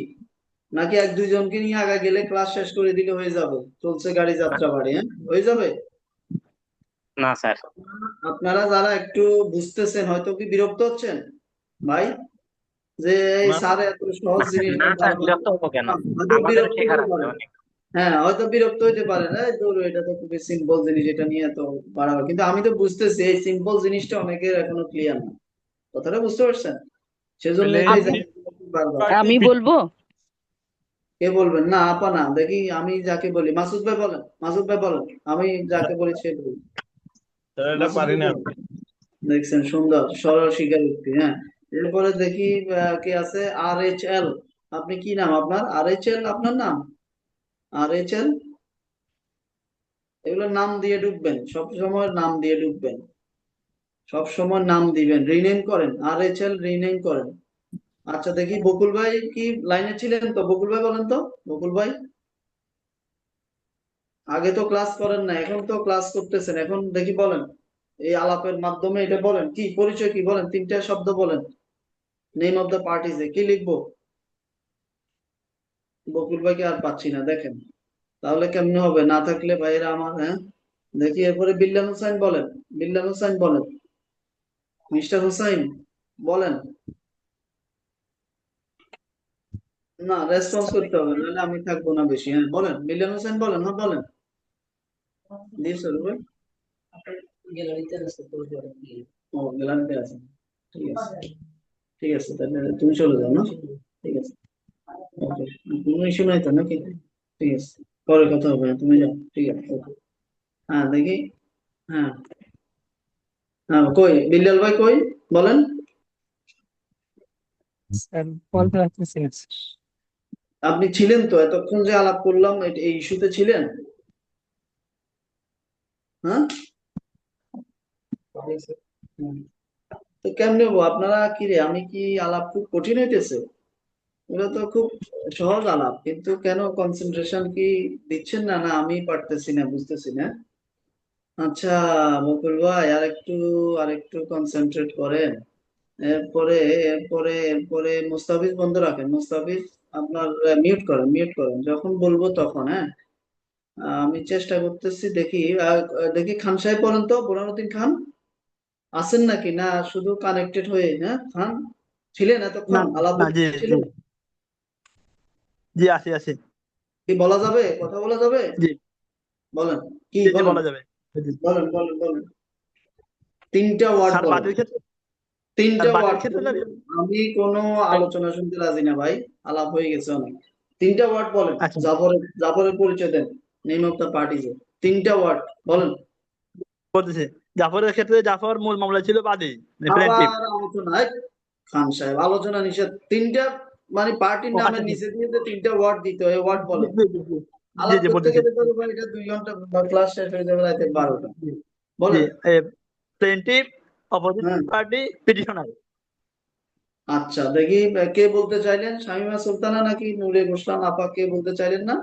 নাকি এক দুইজনকে নিয়ে আগা গেলে ক্লাস শেষ করে দিলে হয়ে যাবে? চলছে গাড়ি যাত্রা বাড়ি, হ্যাঁ হয়ে যাবে না স্যার। আপনারা যারা একটু বুঝতেছেন হয়তো কি বিরক্ত হচ্ছেন ভাই, যে এই স্যার এত সহজ জিনিস না স্যার, বিরক্ত হবো কেন? আমাদেরও শেখার আছে অনেক। হ্যাঁ হয়তো বিরক্ত হইতে পারেন, এই ধরো এটা তো খুবই সিম্পল জিনিস, এটা নিয়ে তো বাড়াবে, কিন্তু আমি তো বুঝতেছি এই সিম্পল জিনিসটা অনেকের এখনো ক্লিয়ার না। কথাটা বুঝতে পারছেন? সেজন্যই তো এই প্লেন্টি জায়গাটা বারবার। পার্টি আমি বলবো। কে বলবেন? না আপা না, দেখি আমি যাকে বলি। মাসুদ ভাই বলেন, মাসুদ ভাই বলেন, আমি যাকে বলি সে বলি। স্যার এটা মাসুদ পারি ভাই না। বলেন। দেখছেন, সুন্দর সরল স্বীকারোক্তি। হ্যাঁ, এরপরে দেখি কে আছে, RHL। আপনি কি নাম আপনার? RHL আপনার নাম? RHL, এগুলো নাম দিয়ে ঢুকবেন, সব সময় নাম দিয়ে ঢুকবেন, সব সময় নাম দিবেন, রিনেম করেন, RHL রিনেম করেন। আচ্ছা দেখি বকুল ভাই কি লাইনে ছিলেন? তো বকুল ভাই বলেন তো, বকুল ভাই আগে তো ক্লাস করেন না, এখন তো ক্লাস করতেছেন, এখন দেখি বলেন, এই আলাপের মাধ্যমে এটা বলেন, কি পরিচয়, কি বলেন, তিনটা শব্দ বলেন। নেম অফ দ্য পার্টিজে কি লিখবো? বকুল ভাইকে আর পাচ্ছি না, দেখেন তাহলে কেমনে হবে, না থাকলে ভাইরা আমার। হ্যাঁ দেখি, এরপরে বিল্লাল হোসাইন বলেন, বিল্লাল হোসাইন বলেন, মিস্টার হোসাইন বলেন। না, রেসপন্স করতে হবে, নাহলে আমি থাকবো না বেশি। হ্যাঁ বলেন, বিল্লাল হোসেন বলেন, হ্যাঁ বলেন। জি স্যার বলেন। ও গ্যালারিতে আছেন, ঠিক আছে, ঠিক আছে, তাহলে তুমি চলে যাও না, ঠিক আছে, ওকে, কোনো ইস্যু নাই তো নাকি? ঠিক আছে, পরে কথা হবে, তুমি যাও, ঠিক আছে, ওকে। হ্যাঁ দেখি, হ্যাঁ হ্যাঁ, কই বিল্লাল ভাই কই বলেন। স্যার বলতে পারতেছি না স্যার। আপনি ছিলেন তো এতক্ষণ যে আলাপ করলাম, এই ইস্যুতে ছিলেন? হ্যাঁ হুম। তো কেমনে হবো? আপনারা কি রে, আমি কি আলাপ খুব কঠিন হইতেছে? এটা তো খুব সহজ আলাপ, কিন্তু কেন কনসেন্ট্রেশন কি দিচ্ছেন না? না আমি পারতেছি না, বুঝতেছি না। আচ্ছা বকুল ভাই, আরেকটু কনসেন্ট্রেট করেন। এরপরে এরপরে মুস্তাফিজ বন্ধ রাখেন, মুস্তাফিজ আপনার মিউট করেন, মিউট করেন যখন বলবো তখন। হ্যাঁ আমি চেষ্টা করতেছি, দেখি দেখি খান সাহেব বলেন তো, বোরহানুদ্দিন খান আছেন নাকি, না শুধু কানেক্টেড হয়ে? হ্যাঁ খান ছিলেন না এতক্ষণ আলাপ না, জি জি ছিলেন? জি, আছি আছি। কি বলা যাবে, কথা বলা যাবে? জি বলেন, কি জি জি, বলেন, বলা যাবে। জি। বলেন বলেন বলেন, তিনটা ওয়ার্ড স্যার বলেন, বাটির ক্ষেত্রে, স্যার তিনটা বাটির ওয়ার্ড। ক্ষেত্রে না, আমি কোনো আলোচনা শুনতে রাজি না ভাই, আলাপ হয়ে গেছে অনেক। তিনটা ওয়ার্ড বলেন, আচ্ছা জাফরের পরিচয় দেন, নেম অফ দ্য পার্টি, তিনটা ওয়ার্ড বলেন। বলতেছি, জাফরের ক্ষেত্রে জাফর মূল মামলা ছিল বাদী, প্লেনটিফ। আবার আলোচনায় খান সাহেব, আলোচনা নিষেধ, তিনটা মানে পার্টির ও নামের আচ্ছা, নিচে দিয়ে যে তিনটা ওয়ার্ড দিতে হয়, ওয়ার্ড জি বলেন। জি জি জি, জি আলাপ জি করতে বলতেছি। গেলে তো ভাই এটা 2 ঘন্টা ক্লাস শেষ হয়ে যাবে রাতে 12টা। জি জি, বলেন। প্লেনটিফ, অপোজিট হ্যাঁ পার্টি, পিটিশনার। আচ্ছা দেখি, কে বলতে চাইলেন, শামীমা সুলতানা নাকি নূরে গোসলাম আপা, কে বলতে চাইলেন না?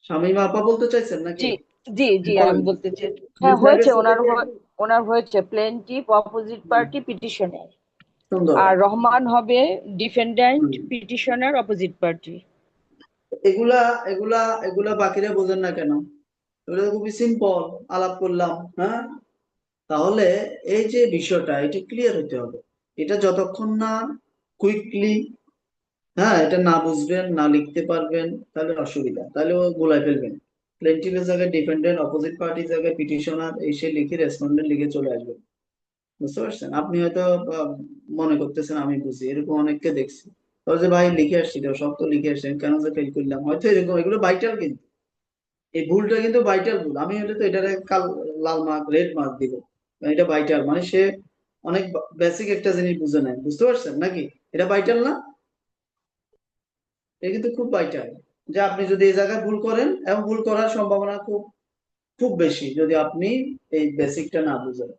শামীমা আপা বলতে চাইছেন নাকি? জি জি জি, বলেন। আমি বলতে চাই। হ্যাঁ দুইটা হয়েছে, গেছে দেখি। ওনার হয়েছে plaintiff, opposite hmm, party, petitioner. সুন্দর। আর রহমান হবে ডিফেন্ডেন্ট, হুম। Petitioner, opposite party. এগুলা এগুলা এগুলা বাকিরা বোঝেন না কেন? এগুলো তো খুবই সিম্পল, আলাপ করলাম। হ্যাঁ তাহলে এই যে বিষয়টা, এটা ক্লিয়ার হতে হবে। এটা যতক্ষণ না কুইকলি, হ্যাঁ এটা না বুঝবেন, না লিখতে পারবেন, তাহলে অসুবিধা, তাহলে ও গোলায় ফেলবেন। প্লেন্টিফের জায়গায় ডিফেন্ডেন্ট, অপোজিট পার্টির জায়গায় পিটিশনার, এসে লিখে রেসপন্ডেন্ট লিখে চলে আসবেন। বুঝতে পারছেন? আপনি হয়তো মনে করতেছেন আমি বুঝি, এরকম অনেককে দেখছি। তবে যে ভাই লিখে আসছি তো, সব তো লিখে আসছেন, কেন যে ফেল করলাম, হয়তো এরকম, এগুলো ভাইটাল কিন্তু, এই ভুলটা কিন্তু ভাইটাল ভুল। আমি হলে তো এটারে কাল লাল মার্ক, রেড মার্ক দিব। এটা ভাইটাল মানে সে অনেক বেসিক একটা জিনিস বুঝে নেয়, বুঝতে পারছেন নাকি? এটা ভাইটাল না? এটা কিন্তু খুব ভাইটাল, যে আপনি যদি এই জায়গায় ভুল করেন, এবং ভুল করার সম্ভাবনা খুব খুব বেশি যদি আপনি এই বেসিকটা না বুঝেন।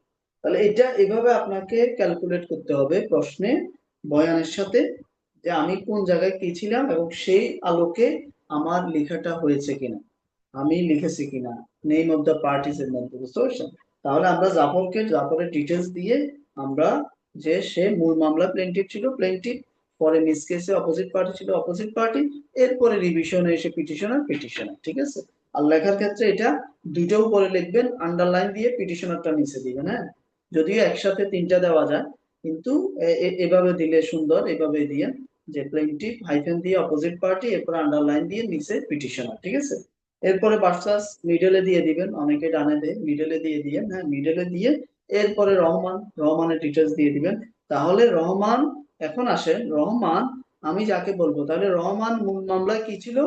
তাহলে এটা এভাবে আপনাকে ক্যালকুলেট করতে হবে প্রশ্নে, বয়ানের সাথে, যে আমি কোন জায়গায় কি ছিলাম এবং সেই আলোকে আমার লেখাটা হয়েছে কিনা, আমি লিখেছি কিনা, নেম অফ দ্য পার্টিস এর মধ্যে। বুঝতে পারছেন? তাহলে আমরা জাফরের ডিটেলস দিয়ে, আমরা যে সে মূল মামলা প্লেনটিফ ছিল, প্লেনটিফ, পরে মিস কেসে অপোজিট পার্টি ছিল, অপোজিট পার্টি, এরপরে রিভিশনে এসে পিটিশনার, পিটিশনার। ঠিক আছে? আর লেখার ক্ষেত্রে এটা দুইটা উপরে লিখবেন, আন্ডারলাইন দিয়ে পিটিশনারটা নিচে দিবেন। হ্যাঁ যদিও একসাথে তিনটা দেওয়া যায়, কিন্তু এভাবে দিলে সুন্দর, এভাবে দিয়ে যে প্লেনটিফ হাইফেন দিয়ে অপোজিট পার্টি, এরপরে আন্ডারলাইন দিয়ে নিচে পিটিশনার, ঠিক আছে। এরপরে ভার্সাস মিডলে দিয়ে দিবেন, অনেকে ডানে দেয়, মিডলে দিয়ে দিবেন, হ্যাঁ মিডলে দিয়ে এরপরে রহমানের ডিটেলস দিয়ে দিবেন। তাহলে রহমান, এখন আসেন রহমান, আমি যাকে বলবো, তাহলে রহমান মূল মামলায় কি ছিল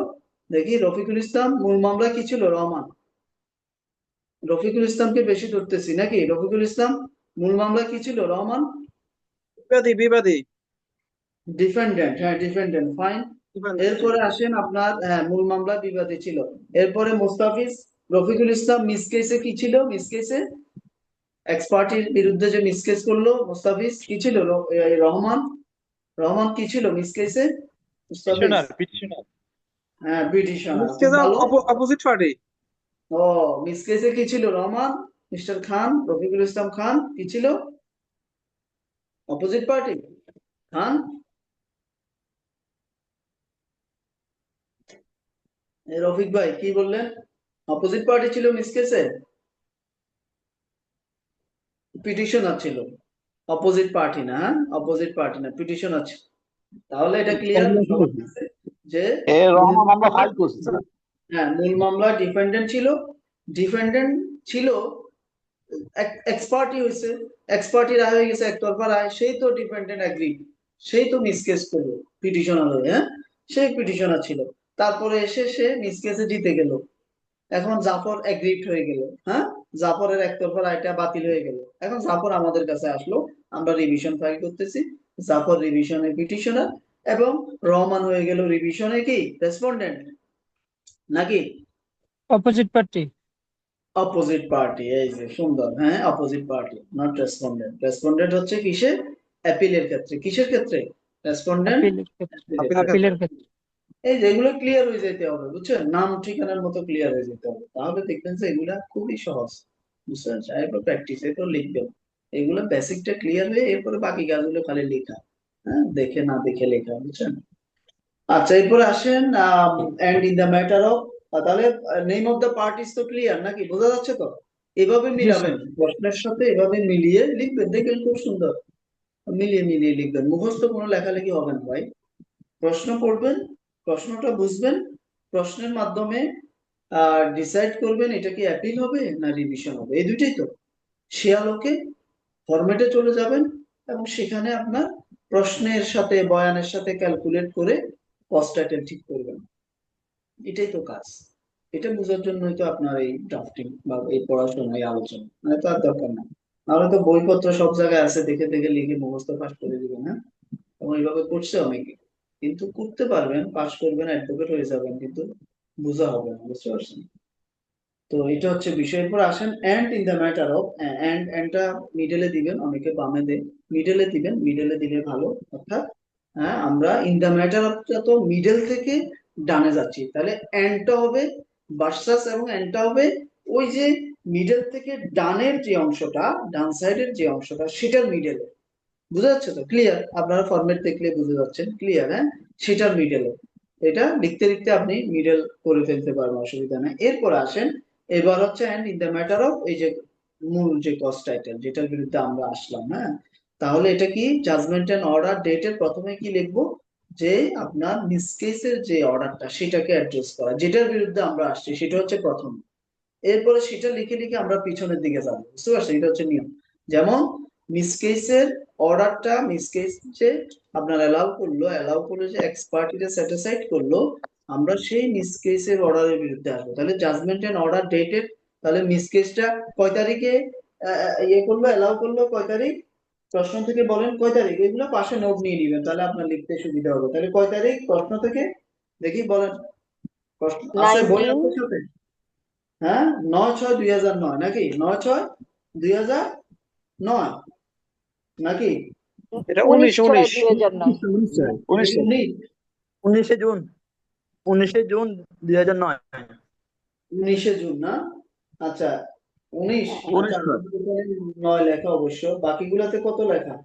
দেখি, রফিকুল ইসলাম মূল মামলায় কি ছিল, রফিকুল ইসলামকে বেশি ধরতেছি নাকি, রফিকুল ইসলাম মূল মামলায় কি ছিল, রহমান বিবাদী ডিফেন্ডেন্ট, হ্যাঁ ডিফেন্ডেন্ট, ফাইন। এরপরে আসেন আপনার, হ্যাঁ মূল মামলা বিবাদী ছিল। এরপরে মুস্তাফিজ, রফিকুল ইসলাম মিস কেসে কি ছিল, মিস কেসে এক্স পার্টির বিরুদ্ধে যে মিস কেস করলো মুস্তাফিজ কি ছিল, রহমান কি ছিল মিস কেসে, মুস্তাফিজ হ্যাঁ পিটিশনার, ভালো। অপোজিট পার্টি ও মিস কেসে কি ছিল, রহমান, মিস্টার খান, রফিকুল ইসলাম খান কি ছিল, অপোজিট পার্টি, খান। রফিক ভাই কি বললেন, অপোজিট পার্টি ছিল মিস কেসে, পিটিশনার ছিল, অপোজিট পার্টি না, অপোজিট পার্টি না, পিটিশনার ছিল। তাহলে এটা ক্লিয়ার যে রহমান আমরা ফাইল করছি স্যার। হ্যাঁ মূল মামলা ডিফেন্ডেন্ট ছিল, এক্স পার্টি হয়েছে, এক্স পার্টি রায় হয়ে গেছে একতরফা রায়, সেই তো ডিফেন্ডেন্ট এগ্রি, সেই তো মিস কেস করলো পিটিশনার হয়ে, হ্যাঁ সেই পিটিশনার ছিল। তারপরে এসে সে মিস কেসে জিতে গেল, এখন জাফর এগ্রিড হয়ে গেল, হ্যাঁ জাফরের একতরফা রায়টা বাতিল হয়ে গেল, এখন জাফর আমাদের কাছে আসলো, আমরা রিভিশন ফাইল করতেছি, জাফর রিভিশনে পিটিশনার এবং রহমান হয়ে গেল রিভিশনে কি রেসপন্ডেন্ট নাকি অপোজিট পার্টি। অপোজিট পার্টি, এই যে সুন্দর, হ্যাঁ opposite party not respondent. Respondent হচ্ছে কিসে, অ্যাপিলের ক্ষেত্রে, কিসের ক্ষেত্রে রেসপন্ডেন্ট, আপিলের ক্ষেত্রে। এই যে এগুলো ক্লিয়ার হয়ে যেতে হবে, বুঝছেন, নাম ঠিকানার মতো ক্লিয়ার হয়ে যেতে হবে, তাহলে দেখবেন যে এগুলা খুবই সহজ, বুঝছেন, এরপর প্র্যাকটিস, এরপর লিখবেন, এগুলো বেসিকটা ক্লিয়ার হয়ে এরপরে বাকি কাজগুলো খালি লেখা, হ্যাঁ দেখে না দেখে লেখা, বুঝছেন। আচ্ছা এরপরে আসেন and in the matter of, তাহলে নেম অফ দ্য পার্টিস তো ক্লিয়ার নাকি, বোঝা যাচ্ছে তো, এভাবে মিলাবেন প্রশ্নের সাথে, এভাবে মিলিয়ে লিখবেন, দেখবেন খুব সুন্দর মিলিয়ে মিলিয়ে লিখবেন, মুখস্থ কোনো লেখালেখি হবে না ভাই, প্রশ্ন পড়বেন, প্রশ্নটা বুঝবেন, প্রশ্নের মাধ্যমে ডিসাইড করবেন এটা কি অ্যাপিল হবে না রিভিশন হবে, এই দুইটাই তো, সে আলোকে ফরম্যাটে চলে যাবেন এবং সেখানে আপনার প্রশ্নের সাথে বয়ানের সাথে ক্যালকুলেট করে কস্ট টাইটেল ঠিক করবেন, এটাই তো কাজ। এটা বোঝার জন্যই তো আপনার এই ড্রাফটিং বা এই পড়াশোনা, এই আলোচনা, মানে তো আর দরকার না, নাহলে তো বইপত্র সব জায়গায় আছে, দেখে দেখে লিখে মুখস্থ পাস করে দিবেন, হ্যাঁ এবং এইভাবে করছে অনেকে, কিন্তু করতে পারবেন, পাস করবেন, অ্যাডভোকেট হয়ে যাবেন, কিন্তু বোঝা হবে না, বুঝতে পারছেন। তো এটা হচ্ছে বিষয়ের পর আসেন and in the matter of, এন্ডটা মিডলে দিবেন, অনেকে বামে দেয়, মিডলে দিবেন, মিডলে দিলে ভালো, অর্থাৎ হ্যাঁ আমরা ইন দ্য ম্যাটার অফটা তো মিডল থেকে ডানে যাচ্ছি, তাহলে এন্ডটা হবে ভার্সাস এবং এন্ডটা হবে ওই যে মিডল থেকে ডানের যে অংশটা, ডান সাইডের যে অংশটা সেটার মিডলে, বুঝা যাচ্ছে তো, ক্লিয়ার, আপনারা ফরম্যাট দেখলে বুঝে যাচ্ছেন, ক্লিয়ার, হ্যাঁ সেটার মিডলে, এটা লিখতে লিখতে আপনি মিডল করে ফেলতে পারবেন, অসুবিধা নেই। এরপর আসেন, এবার হচ্ছে and in the matter of, এই যে মূল যে কস্ট টাইটেল যেটার বিরুদ্ধে আমরা আসলাম, হ্যাঁ তাহলে এটা কি জাজমেন্ট এন্ড অর্ডার ডেটের প্রথমে কি লিখবো, যে আপনার মিস কেসের যে অর্ডারটা সেটাকে অ্যাড্রেস করা, যেটার বিরুদ্ধে আমরা আসছি সেটা হচ্ছে প্রথম, এরপরে সেটা লিখে লিখে আমরা পিছনের দিকে যাবো, বুঝতে পারছেন, এটা হচ্ছে নিয়ম। যেমন মিস কেসের অর্ডারটা, মিস কেস যে আপনার অ্যালাউ করলো যে এক্স পার্টিতে স্যাটিসফাইড করলো, আমরা সেই মিস কেসের অর্ডারের বিরুদ্ধে আসবো, তাহলে জাজমেন্ট এন্ড অর্ডার ডেটেড, তাহলে মিস কেসটা কয় তারিখে ইয়ে করলো, অ্যালাউ করলো কয় তারিখ, প্রশ্ন থেকে বলেন কয় তারিখ, এগুলো পাশে নোট নিয়ে নিবেন, তাহলে আপনার লিখতে সুবিধা হবে, তাহলে কয় তারিখ প্রশ্ন থেকে, দেখি বলেন, প্রশ্ন আছে বই আছে সাথে, হ্যাঁ 9/6/2009 নাকি, 9/6/2009 নাকি, এটা 19 19শে জুন 2009। 19শে জুন না, আচ্ছা 19, আচ্ছা 9 লেখা অবশ্য, বাকিগুলাতে কত লেখা,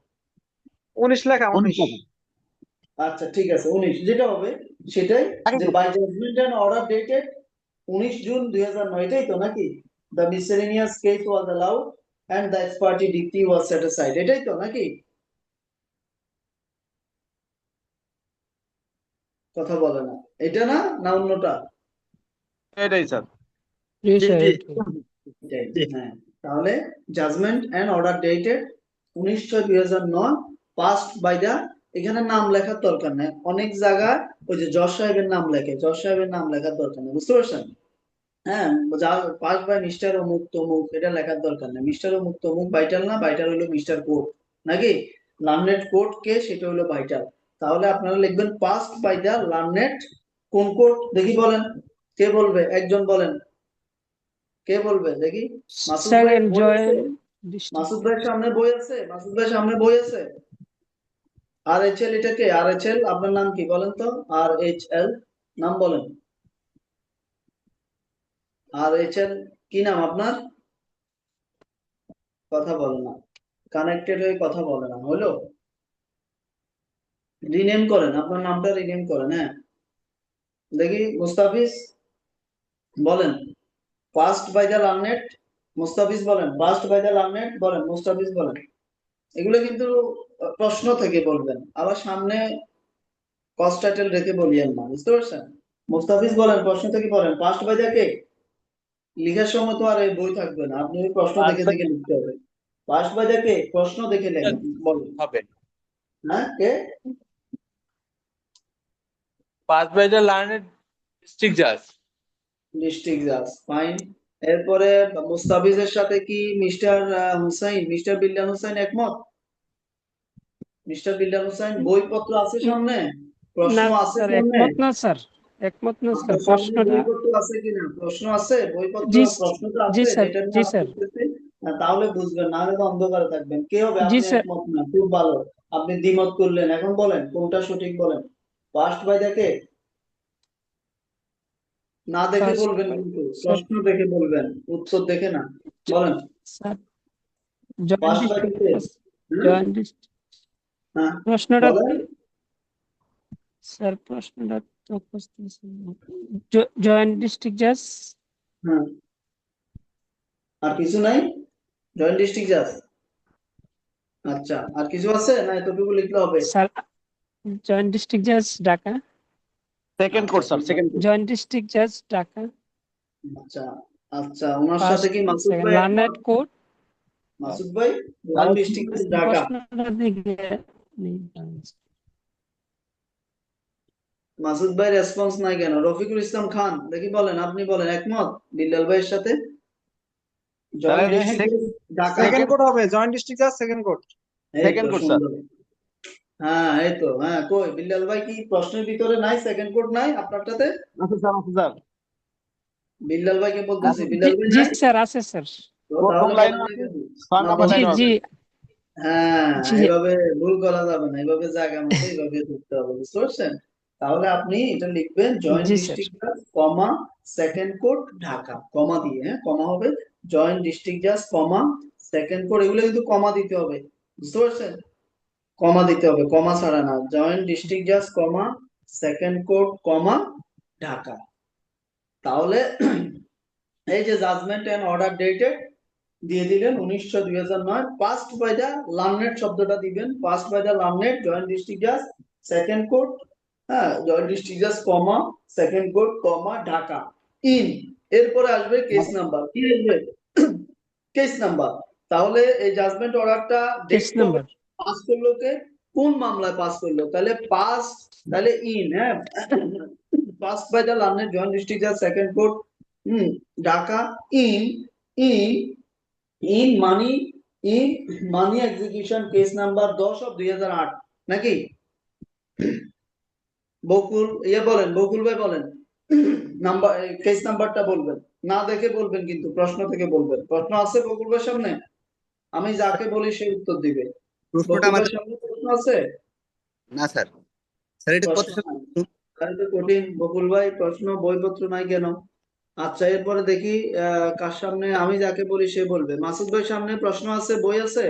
19 লেখা 19 আচ্ছা ঠিক আছে 19 যেটা হবে সেটাই, যে by judgment and order dated 19 June 2009, এটাই তো নাকি, the miscellaneous case was allowed and the ex party decree was satisfied, এটাই তো নাকি, কথা বলে না, এটা না না অন্যটা? এটাই স্যার। জি স্যার এটাই, হ্যাঁ। তাহলে judgement and order dated 19/6/2009 passed by the, এখানে নাম লেখার দরকার নেই, অনেক জায়গায় ওই যে জজ সাহেবের নাম লেখে, জজ সাহেবের নাম লেখার দরকার নেই, বুঝতে পারছেন? হ্যাঁ, যা পাস বাই মিস্টার অমুক তমুক এটা লেখার দরকার নেই, মিস্টার অমুক তমুক ভাইটাল না, ভাইটাল হলো মিস্টার কোর্ট নাকি লার্নেড কোর্ট কে, সেটা হলো ভাইটাল। তাহলে আপনারা লিখবেন পাসড বাই দা লার্নেড কোন কোর্ট, দেখি বলেন কে বলবে, একজন বলেন, কে বলবে দেখি? মাসুদ ভাই সেকেন্ড বই আছে? জয়েন্ট ডিস্ট্রিক্ট মাসুদ ভাইয়ের সামনে বই আছে? মাসুদ ভাইয়ের সামনে বই আছে? RHL, এটা কে RHL? আপনার নাম কি বলেন তো? RHL নাম বলেন। RHL কি নাম আপনার? কথা বলে না, কানেক্টেড হয়ে কথা বলে না, হলো? রিনেম করেন, আপনার নামটা রিনেম করেন। হ্যাঁ, দেখি মুস্তাফিজ বলেন, passed by the learned. Mustafiz বলেন, পাসড বাই দ্য লার্নেড বলেন, মুস্তাফিজ বলেন। এগুলো কিন্তু প্রশ্ন থেকে বলবেন, আবার সামনে কস টাইটেল রেখে বলিয়েন না, বুঝতে পারছেন? মুস্তাফিজ বলেন, প্রশ্ন থেকে বলেন, পাস্ট বাই দ্য কে। লিখার সময় তো আর এই বই থাকবে না, আপনি ওই প্রশ্ন দেখে দেখে লিখতে হবে। পাস্ট বাই দ্য কে, প্রশ্ন দেখে লেখেন, বলেন। হবে হ্যাঁ, কে? Pass by the learned district জাজ। ডিস্ট্রিক্ট জাজ, ফাইন। এরপরে মুস্তাফিজের সাথে কি মিস্টার হুসাইন, মিস্টার বিল্লাল হুসাইন একমত? মিস্টার বিল্লাল হুসাইন বইপত্র আছে সামনে? প্রশ্ন না আছে স্যার, সামনে? একমত না স্যার, একমত না স্যার, আপনার সামনে প্রশ্নটা বইপত্র আছে কিনা? প্রশ্ন আছে, বইপত্র জি প্রশ্নটা জি আছে স্যার, যেটা নিয়ে জি আমরা স্যার, করতেছি? তাহলে বুঝবেন, না হলে তো অন্ধকারে থাকবেন। কে হবে? জি আপনি স্যার। একমত না, খুব ভালো, আপনি দ্বিমত করলেন। এখন বলেন কোনটা সঠিক, বলেন। পাস্ট বাই দ্য কে, না দেখে ফার্স্ট বলবেন কিন্তু, স্যার, প্রশ্ন দেখে বলবেন, উত্তর দেখে না, বলেন। Sir joint passed by the কে, ডিস্ট্রিক্ট, জয়েন্ট ডিস্ট্রিক্ট হ্যাঁ প্রশ্নটা বলেন। স্যার, প্রশ্নটা তো বুঝতেছি না। জয়েন্ট ডিস্ট্রিক্ট জাজ। হ্যাঁ, আর কিছু নাই? জয়েন্ট ডিস্ট্রিক্ট জাজ, আচ্ছা, আর কিছু আছে না? এতটুকু লিখলে হবে? স্যার জয়েন্ট ডিস্ট্রিক্ট জাজ Dhaka. Second course sir, second course. Joint district জাজ ঢাকা। আচ্ছা আচ্ছা, ওনার সাথে ফার্স্ট কি মাসুদ সেকেন্ড ভাই লার্নেড একমত? কোর্ট। মাসুদ ভাই, জয়েন্ট ডিস্ট্রিক্ট জাজ ঢাকা। প্রশ্নটা দিকে মাসুদ ভাই রেসপন্স নাই কেন? রফিকুল ইসলাম খান দেখি বলেন, আপনি বলেন একমত বিল্লাল ভাইয়ের সাথে? Joint district Dhaka, second code হবে, জয়েন্ট ডিস্ট্রিক্ট জাজ সেকেন্ড কোড। এই সেকেন্ড তো কোর্স স্যার। সুন্দর। হ্যাঁ, এই তো, হ্যাঁ, কই বিল্লাল ভাই, কি প্রশ্নের ভিতরে নাই সেকেন্ড কোড নাই আপনারটাতে? আছে স্যার, আছে স্যার। বিল্লাল ভাইকে বলতেছি, আছে। বিল্লাল ভাই জি নাই? স্যার, আছে স্যার। তো প্রথম তাহলে লাইনে বলেন না আছে, কেন? 6 না নাম্বার বলেন। জি লাইনে জি আছে। হ্যাঁ, জি এইভাবে ভুল করা যাবে না, এইভাবে জায়গা মতো এইভাবে ধরতে হবে, বুঝতে পারছেন? তাহলে আপনি এটা লিখবেন, জয়েন্ট জি স্যার। ডিস্ট্রিক্ট জাজ কমা সেকেন্ড কোর্ট ঢাকা, কমা দিয়ে, হ্যাঁ কমা হবে, জয়েন্ট ডিস্ট্রিক্ট জাজ কমা সেকেন্ড কোর্ট, এগুলো কিন্তু কমা দিতে হবে, বুঝতে পারছেন? কমা দিতে হবে, কমা ছাড়া না। জয়েন্ট ডিস্ট্রিক্ট জাজ comma second court comma Dhaka. তাহলে এই যে জাজমেন্ট এন্ড অর্ডার ডেটেড দিয়ে দিলেন 19/6/2009, পাস্ট বাই দা লার্নেড শব্দটা দিবেন, passed by the learned joint district জাজ সেকেন্ড কোর্ট, হ্যাঁ জয়েন্ট ডিস্ট্রিক্ট জাজ comma second court comma Dhaka in. এরপরে আসবে কেস নাম্বার, কি আসবে? Case number. তাহলে এই জাজমেন্ট অর্ডারটা কেস দেখতে হবে নাম্বার। পাস করলো কে, কোন মামলায় পাস করলো, তাহলে পাস, তাহলে ইন, হ্যাঁ pass by the learned joint district জাজ second court Dhaka in, in in money, in money execution case number 10/2008 নাকি? বকুল বলেন, বকুল ভাই বলেন, নাম্বার কেস নাম্বারটা বলবেন, না দেখে বলবেন কিন্তু, প্রশ্ন থেকে বলবেন। প্রশ্ন আছে বকুল ভাইয়ের সামনে? আমি যাকে বলি সে উত্তর দিবে। প্রশ্নটা বকুল আমাদের ভাইয়ের সামনে প্রশ্ন আছে? না স্যার, স্যার এটা কত প্রশ্ন নাই, তাহলে তো কঠিন। বকুল ভাই প্রশ্ন বইপত্র নাই কেন? আচ্ছা, এরপরে দেখি কার সামনে, আমি যাকে বলি সে বলবে। মাসুদ ভাই সামনে প্রশ্ন আছে, বই আছে?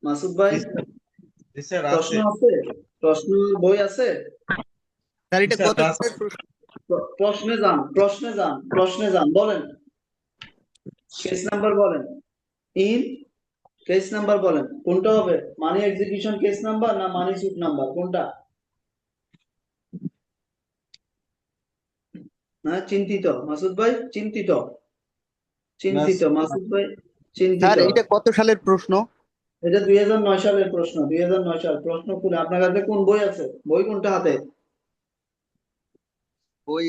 মাসুদ ভাই প্রশ্ন আছে? প্রশ্ন বই আছে? স্যার এটা কত প্রশ্নে যান, প্রশ্নে যান, প্রশ্নে যান, বলেন কেস নাম্বার বলেন, ইন কেস নাম্বার বলেন, কোনটা হবে? মানি এক্সিকিউশন কেস নাম্বার না মানি সুট নাম্বার, কোনটা? না চিন্তিত মাসুদ ভাই, চিন্তিত চিন্তিত না, মাসুদ ভাই, স্যার চিন্তিত। এটা কত সালের প্রশ্ন? এটা 2009 সালের প্রশ্ন, 2009 সাল প্রশ্ন। খুলে আপনার কাছে কোন বই আছে? বই কোনটা হাতে? বই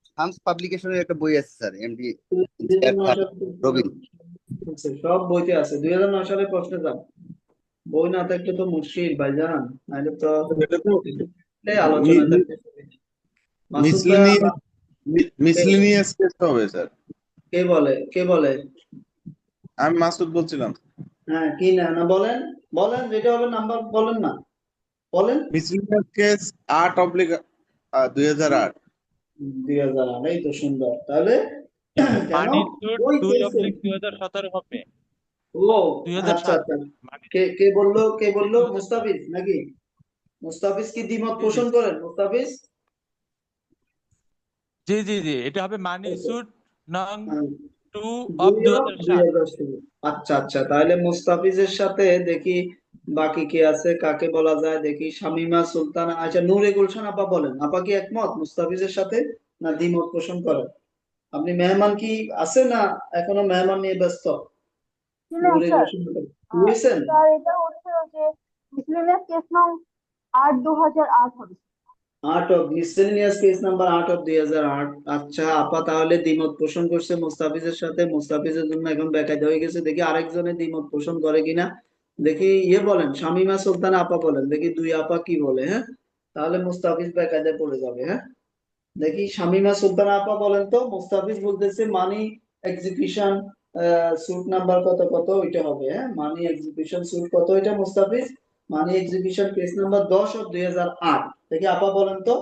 শামস পাবলিকেশনের একটা বই আছে স্যার, এমডি 2009 সালের রবিন। প্রশ্ন সব বইতে আছে। 2009 সালের প্রশ্নে যান। বই না থাকলে তো মুশকিল ভাইজান, নাহলে তো এটা তো আলোচনা থাকতে। মাসুদ ভাই মিসলিনিয়াস কেস হবে স্যার। কে বলে? কে বলে? আমি মাসুদ বলছিলাম। হ্যাঁ, কি না না বলেন, বলেন যেটা হবে নাম্বার বলেন না, বলেন। Miscellaneous case 8/2008। 2008, এই তো সুন্দর। তাহলে কেন মানিসুর ওই কেসে 2/2017 হবে। ও 2007 আচ্ছা আচ্ছা, কে বললো? কে বললো? মুস্তাফিজ নাকি? মুস্তাফিজ কি দ্বিমত জি জি পোষণ করেন মুস্তাফিজ? জি জি জি এটা হবে মানিসুর নং হ্যাঁ, 2 অফ 2007। 2007। আচ্ছা আচ্ছা, তাহলে মুস্তাফিজের সাথে দেখি বাকি কে আছে, কাকে বলা যায় দেখি। শামিমা সুলতানা, আচ্ছা নূরে গুলশান আপা বলেন, আপা কি একমত মুস্তাফিজের সাথে, না দ্বিমত পোষণ করেন? আপনি মেহমান কি আছে, না এখনো মেহমান নিয়ে ব্যস্ত? নূরে স্যার, গুলশান বুঝেছেন? স্যার এটা হচ্ছে যে মিসলেনিয়াস কেস নং 8/2008 হবে। Miscellaneous case number 8/2008। আচ্ছা আপা তাহলে দ্বিমত পোষণ করছে মুস্তাফিজের সাথে। মুস্তাফিজের জন্য এখন বেকায়দা হয়ে গেছে। দেখি আরেকজনের দ্বিমত পোষণ করে কিনা। দেখি বলেন, শামিমা সুলতানা আপা বলেন, দেখি দুই আপা কি বলে। হ্যাঁ, তাহলে মুস্তাফিজ বেকায়দায় পড়ে যাবে। হ্যাঁ, দেখি শামিমা সুলতানা আপা বলেন তো। মুস্তাফিজ বলতেছে মানি এক্সিকিউশন স্যুট নাম্বার কত কত ওইটা হবে। হ্যাঁ, মানি এক্সিকিউশন স্যুট কত এটা মুস্তাফিজ? মানি এক্সিকিউশন কেস নাম্বার 10/2008। দেখি আপা বলেন তো।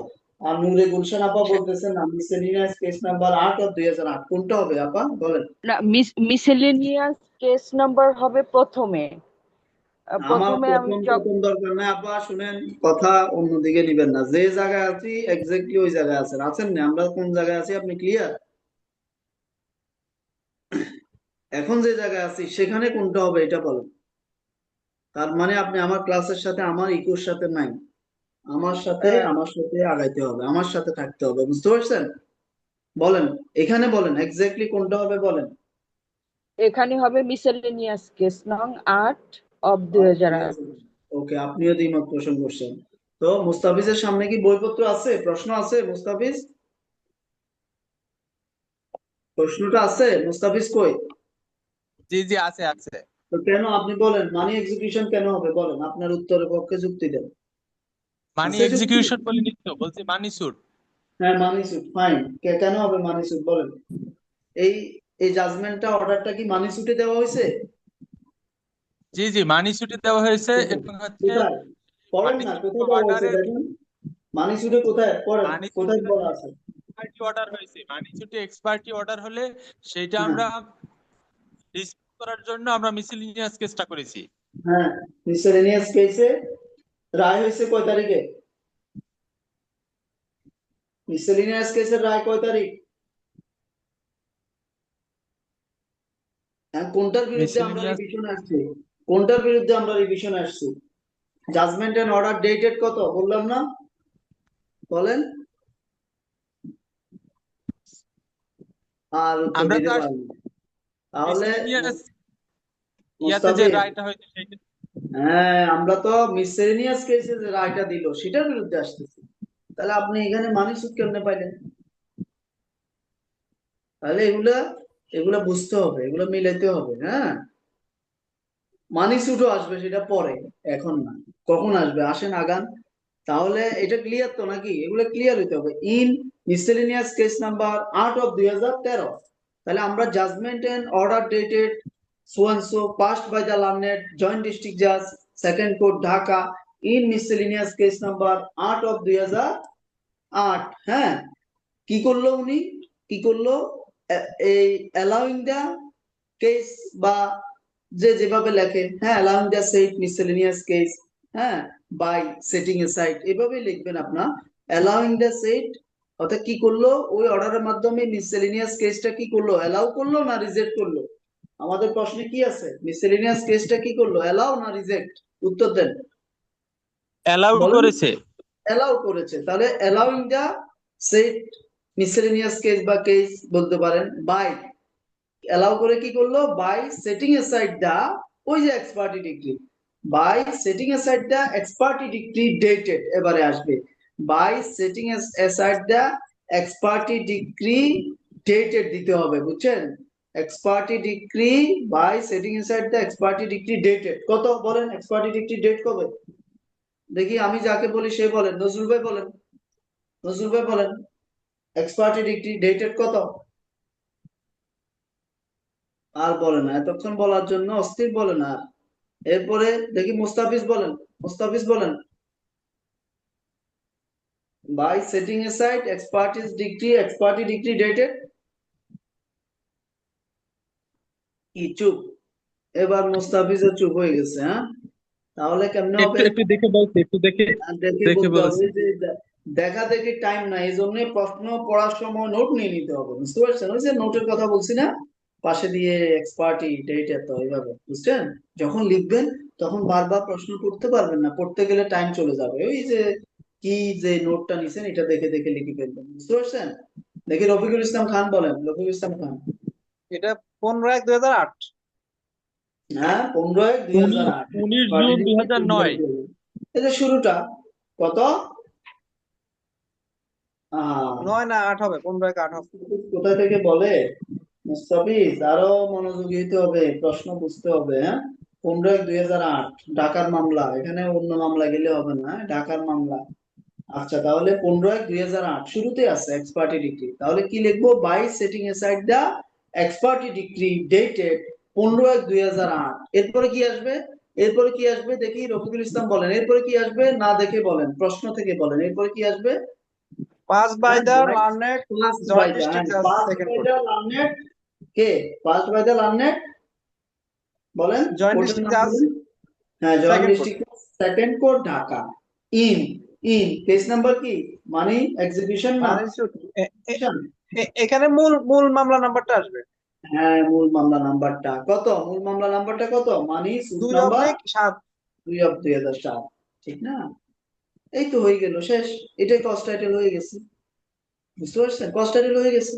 আর নূরে গুলশান আপা বলতেছেন না, মিসেলিনিয়াস কেস নাম্বার 8/2008। কোনটা হবে আপা বলেন? না, মিসেলেনিয়াস কেস নাম্বার হবে প্রথমে। আমার প্রথমে আমি প্রথম দরকার নাই আপা, শুনেন কথা অন্যদিকে নিবেন না। যে জায়গায় আছি এক্স্যাক্টলি ওই জায়গায় আছেন, আছেন না? আমরা কোন জায়গায় আছি আপনি ক্লিয়ার? এখন যে জায়গায় আছি সেখানে কোনটা হবে এটা বলেন। তার মানে আপনি আমার ক্লাসের সাথে, আমার ইকোর সাথে নাই। আমার সাথে আগাইতে হবে, আমার সাথে থাকতে হবে, বুঝতে পারছেন? বলেন, এখানে বলেন এক্স্যাক্টলি কোনটা হবে বলেন। এখানে হবে মিসেলেনিয়াস কেস নং 8/2008। ওকে, আপনিও দ্বিমত পোষণ করছেন। তো মুস্তাফিজের সামনে কি বইপত্র আছে? প্রশ্ন আছে মুস্তাফিজ? প্রশ্নটা আছে? মুস্তাফিজ কই? জি জি আছে আছে। তো কেন আপনি বলেন মানি এক্সিকিউশন কেন হবে বলেন, আপনার উত্তরের পক্ষে যুক্তি দেন। মানি আছে যুক্তি? এক্সিকিউশন বলিনি তো, বলছি মানিসুর। হ্যাঁ মানি স্যুট, ফাইন। কেন হবে মানি স্যুট বলেন? এই এই জাজমেন্টটা, অর্ডারটা কি মানি স্যুটে দেওয়া হয়েছে? জি জি মানিসুটে দেওয়া হয়েছে এবং হচ্ছে কোথায় পড়েন না, মানিসুট কোথায় দেওয়া হয়েছে অর্ডারের দেখেন। মানি স্যুটে কোথায় পড়েন, কোথায় মানিসুটে বলা আছে? এক্সপার্টি অর্ডার হয়েছে। মানিসুটে এক্সপার্টি অর্ডার হলে সেইটা হ্যাঁ আমরা ডিসপিউট করার জন্য আমরা মিসেলিনিয়াস কেসটা করেছি। হ্যাঁ, মিসেলেনিয়াস কেসে রায় হয়েছে কয় তারিখে? মিসেলেনিয়াস কেসের রায় কয় তারিখ? কোনটার বিরুদ্ধে আমরা মিসেলিনিয়াস রিভিশন আসছি? কোনটার বিরুদ্ধে আমরা রিভিশন আসছি? জাজমেন্ট এন্ড অর্ডার ডেটেড কত বললাম না? বলেন। আর উত্তর আমরা দিতে তো পারবো না। তাহলে মিসেলিনিয়াস ইয়াতে যে মুস্তাফিজ, রায়টা হয়েছে সেইটা। হ্যাঁ আমরা তো মিসেলেনিয়াস কেসে যে রায়টা দিল সেটার বিরুদ্ধে আসতেছি। তাহলে আপনি এখানে মানি স্যুট কেমনে পাইলেন? তাহলে এগুলা এগুলা বুঝতে হবে, এগুলো মিলাইতে হবে। হ্যাঁ, মানি স্যুটও আসবে, সেটা পরে, এখন না। কখন আসবে আসেন আগান। তাহলে এটা ক্লিয়ার তো নাকি? এগুলো ক্লিয়ার হইতে হবে। In miscellaneous case number 8/2013। তাহলে আমরা judgement and order dated so and so passed by the learned joint district judge second court Dhaka in miscellaneous case number 8/2008। হ্যাঁ, কি করলো উনি? কি করলো? এই অ্যালাউইং দা কেস, বা যে যেভাবে লেখে, হ্যাঁ অ্যালাউইং দা সেট মিসেলেনিয়াস কেস, হ্যাঁ বাই সেটিং এ সাইড, এভাবে লিখবেন আপনার। অ্যালাউইং দা সেট অর্থাৎ কি করলো? ওই অর্ডারের মাধ্যমে মিসেলেনিয়াস কেসটা কি করলো? অ্যালাউ করলো না রিজেক্ট করলো? আমাদের প্রশ্নে কি আছে? মিসেলেনিয়াস কেসটা কি করলো? অ্যালাউ না রিজেক্ট? উত্তর দেন। অ্যালাউ বলেন। করেছে। অ্যালাউ করেছে। তাহলে অ্যালাউইং দা সেট মিসেলেনিয়াস কেস বা কেস বলতে পারেন। বাই অ্যালাউ করে কি করলো, বাই সেটিং অ্যাসাইড দা, ওই যে ex parte decree, by setting aside the ex parte decree dated, এবারে আসবে by setting aside the ex parte decree dated দিতে হবে, বুঝছেন? Ex parte decree by setting aside the ex parte decree dated, কত বলেন x parte degree date কবে? দেখি আমি যাকে বলি সে বলেন, নজরুল ভাই বলেন, নজরুল ভাই বলেন এক্স পার্টি ডিগ্রি ডেটেড কত? আর বলে না, এতক্ষণ বলার জন্য অস্থির, বলে না। এরপরে দেখি মুস্তাফিজ বলেন, মুস্তাফিজ বলেন by setting aside ex parte decree dated. কি চুপ? এবার মুস্তাফিজও চুপ হয়ে গেছে। হ্যাঁ, তাহলে কেমনে হবে? একটু দেখে বলতে, একটু দেখে দেখে দেখে বলতে বলেছি। হবে যে দেখা দেখি টাইম নাই, এই জন্য প্রশ্ন পড়ার সময় নোট নিয়ে নিতে হবে, বুঝতে পারছেন? ওই যে নোটের কথা বলছি না, পাশে দিয়ে এক্সপার্টি ডেট এত, এইভাবে, বুঝছেন? যখন লিখবেন তখন বারবার প্রশ্ন পড়তে পারবেন না, পড়তে গেলে টাইম চলে যাবে। ওই যে কি যে নোটটা নিছেন এটা দেখে দেখে লিখে ফেলবেন, বুঝতে পারছেন? দেখি রফিকুল ইসলাম খান বলেন, রফিকুল ইসলাম খান। এটা 15/1/2008। হ্যাঁ, 15/1/2008। 19 জুন 2009। এই যে শুরুটা কত? 9 না 8 হবে, 15/8 হবে। কোথা থেকে বলে মুস্তাফিজ? আরো মনোযোগী হতে হবে, প্রশ্ন বুঝতে হবে। হ্যাঁ, 15/1/2008 ঢাকার মামলা, এখানে অন্য মামলা গেলে হবে না, ঢাকার মামলা। আচ্ছা, তাহলে 15/1/2008 শুরুতে আছে এক্স পার্টি ডিগ্রি, তাহলে কি লিখবো? By setting aside the ex parte decree dated 15/1/2008। এরপরে কি আসবে? এরপরে কি আসবে দেখি রফিকুল ইসলাম বলেন, এরপরে কি আসবে? না দেখে বলেন, প্রশ্ন থেকে বলেন, এরপরে কি আসবে? Passed by the learned joint district judge second court. কে পাস্ট বাই দ্য লার্নেড? বলেন Joint কোর্টের district নাম judge বলেন। হ্যাঁ, joint second court. District second court Dhaka. In case number কি? মানি এক্সিকিউশন না? মানে এখানে মূল মামলা নাম্বারটা আসবে। হ্যাঁ, মূল মামলা নাম্বারটা কত? মূল মামলা নাম্বারটা কত? মানি সুট নাম্বার 2/2007, ঠিক না? এই তো হয়ে গেল, শেষ। এটাই কস্ট টাইটেল হয়ে গেছে, বুঝতে পারছেন? কস্ট টাইটেল হয়ে গেছে।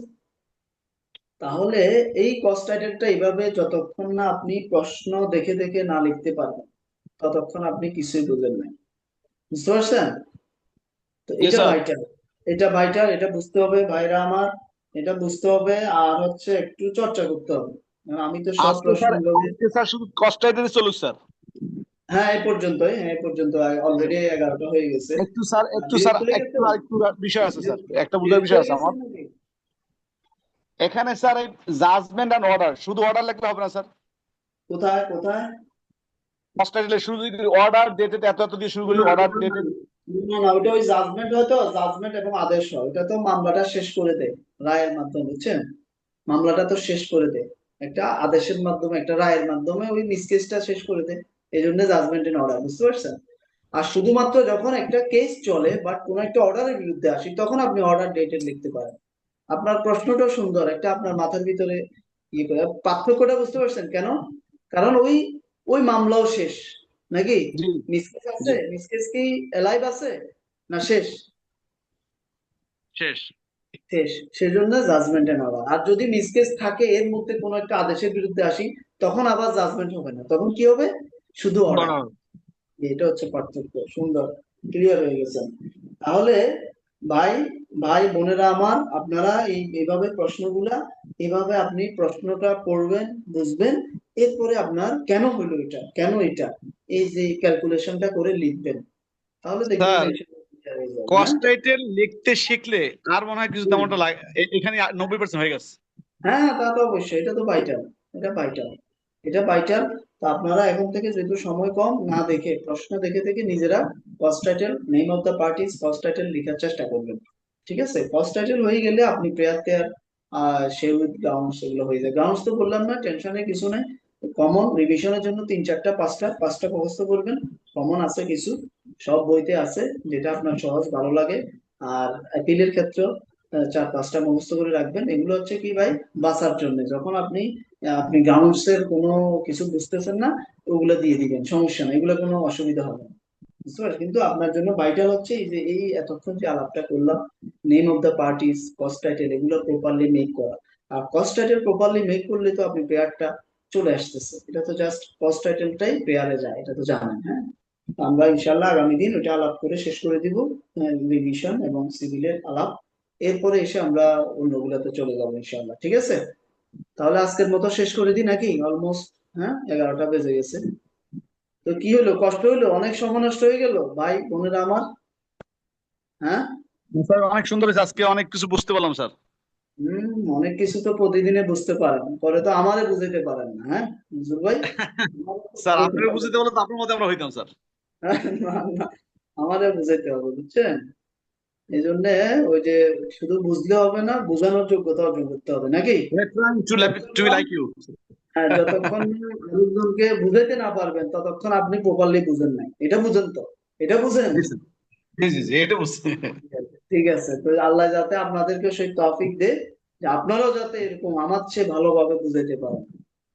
তাহলে এই কস্ট টাইটেলটা এইভাবে যতক্ষণ না আপনি প্রশ্ন দেখে দেখে না লিখতে পারবেন ততক্ষণ আপনি কিছুই বুঝেন না, বুঝতে পারছেন? তো Yes, এটা sir. ভাইটাল, এটা ভাইটাল, এটা বুঝতে হবে ভাইরা আমার, এটা বুঝতে হবে। আর হচ্ছে একটু চর্চা করতে হবে, কারণ আমি তো সব প্রশ্নগুলো, আজকে স্যার শুধু কস্ট টাইটেল চলুক স্যার। হ্যাঁ এই পর্যন্তই, হ্যাঁ এই পর্যন্ত, অলরেডি 11টা হয়ে গেছে। একটু স্যার একটু বিষয় আছে স্যার, একটা বোঝার বিরক্ত বিষয় হয়ে আছে আমার। গেছেন নাকি? এখানে স্যার এই জাজমেন্ট এন্ড অর্ডার, শুধু অর্ডার লিখলে হবে না স্যার। কোথায় কোথায়? কস্ট টাইটেলের শুরু যদি অর্ডার ডেটেড এত এত দিয়ে শুরু করি, অর্ডার ডেটেড। না না, ওটা ওই জাজমেন্ট হয়তো, জাজমেন্ট এবং আদেশ হয়, ওটা তো মামলাটা শেষ করে দেয় রায়ের মাধ্যমে, বুঝছেন? মামলাটা তো শেষ করে দেয় একটা আদেশের মাধ্যমে, একটা রায়ের মাধ্যমে ওই মিসকেসটা শেষ করে দেয়, এই জন্য জাজমেন্ট এন্ড অর্ডার, বুঝতে পারছেন? আর শুধুমাত্র যখন একটা কেস চলে বাট কোন একটা অর্ডারের বিরুদ্ধে আসি, তখন আপনি অর্ডার ডেটেড লিখতে পারেন। আপনার প্রশ্নটা সুন্দর, একটা আপনার মাথার ভিতরে ইয়ে করে, পার্থক্যটা বুঝতে পারছেন কেন? কারণ ওই ওই মামলাও শেষ নাকি? মিসকেস আছে, মিসকেস কি এলাইভ আছে না শেষ? শেষ। শেষ, সেজন্য জাজমেন্ট এন্ড অর্ডার। আর যদি মিসকেস থাকে এর মধ্যে কোনো একটা আদেশের বিরুদ্ধে আসি, তখন আবার জাজমেন্ট হবে না, তখন কি হবে? শুধু অর্ডার। এটা হচ্ছে পার্থক্য। সুন্দর, ক্লিয়ার হয়ে গেছেন। তাহলে ভাই ভাই বোনেরা আমার, আপনারা এইভাবে প্রশ্নগুলা, এইভাবে আপনি প্রশ্নটা পড়বেন, বুঝবেন, এরপরে আপনার কেন হলো এটা, কেন এটা, এই যে ক্যালকুলেশনটা করে লিখবেন, তাহলে দেখবেন স্যার tension clear হয়ে যাবে, কস্ট হ্যাঁ? টাইটেল লিখতে শিখলে আর মনে হয় কিছু তেমনটা লাগে, এখানে 90% হয়ে গেছে। হ্যাঁ, তা তো অবশ্যই, এটা তো ভাইটাল, এটা ভাইটাল, এটা ভাইটাল। তো আপনারা এখন থেকে যেহেতু সময় কম, না দেখে প্রশ্ন দেখে দেখে নিজেরা cost title, name of the parties, cost title লেখার চেষ্টা করবেন, ঠিক আছে? কস্ট টাইটেল হয়ে গেলে আপনি প্রেয়ার টেয়ার শেয়ার উইথ গ্রাউন্ডস এগুলো হয়ে যায়। গ্রাউন্ডস তো বললাম না, টেনশনের কিছু নেই। কমন রিভিশনের জন্য 3-4টা 5টা মুখস্থ করবেন, কমন আছে কিছু, সব বইতে আছে, যেটা আপনার সহজ ভালো লাগে। আর অ্যাপিলের ক্ষেত্রে 4-5টা মুখস্থ করে রাখবেন। এগুলো হচ্ছে কি ভাই, বাঁচার জন্য, যখন আপনি আপনি গ্রাউন্ডস এর কোনো কিছু বুঝতেছেন না, ওগুলো দিয়ে দিবেন, সমস্যা নেই, এগুলো কোনো অসুবিধা হবে না, বুঝতে পারছেন? কিন্তু আপনার জন্য ভাইটাল হচ্ছে এই যে এই এতক্ষণ যে আলাপটা করলাম, name of the parties, cost title, এগুলো প্রপারলি মেক করা। আর কস্ট টাইটেল প্রপারলি মেক করলে তো আপনি পেয়ারটা চলে আসতেছে। এটা তো জাস্ট কস্ট টাইটেলটাই পেয়ারে যায়, এটা তো জানেন। হ্যাঁ, তো আমরা ইনশাল্লাহ আগামী দিন ওটা আলাপ করে শেষ করে দিব, রিভিশন এবং সিভিলের আলাপ। এরপরে এসে আমরা অন্যগুলোতে চলে যাবো ইনশাল্লাহ। ঠিক আছে, তাহলে আজকের মতো শেষ করে দিই নাকি? অলমোস্ট হ্যাঁ 11টা বেজে গেছে। তো কি হলো, কষ্ট হলো? অনেক সময় নষ্ট হয়ে গেল ভাই বোনেরা আমার। হ্যাঁ, স্যার অনেক সুন্দর হয়েছে, আজকে অনেক কিছু বুঝতে পারলাম স্যার। অনেক কিছু তো প্রতিদিনে বুঝতে পারেন, পরে তো আমারে বুঝাইতে পারেন না। হ্যাঁ মনসুর ভাই, স্যার আপনারা বুঝতে বলে তো আপনার মধ্যে আমরা হইতাম স্যার। না, না, আমারে বুঝাইতে হবে, বুঝছেন? এই জন্য ওই যে শুধু বুঝলে হবে না, বোঝানোর যোগ্যতা অর্জন করতে হবে নাকি? To like you. হ্যাঁ, যতক্ষণ আরেকজনকে বুঝাইতে না পারবেন ততক্ষণ আপনি প্রপারলি বুঝেন নাই। এটা বুঝেন তো, এটা বুঝেন। জি জি জি, এটা বুঝছি। ঠিক আছে, তো আল্লাহ যাতে আপনাদেরকে সেই তৌফিক দে যে আপনারাও যাতে এরকম আমার চেয়ে ভালোভাবে বুঝাইতে পারেন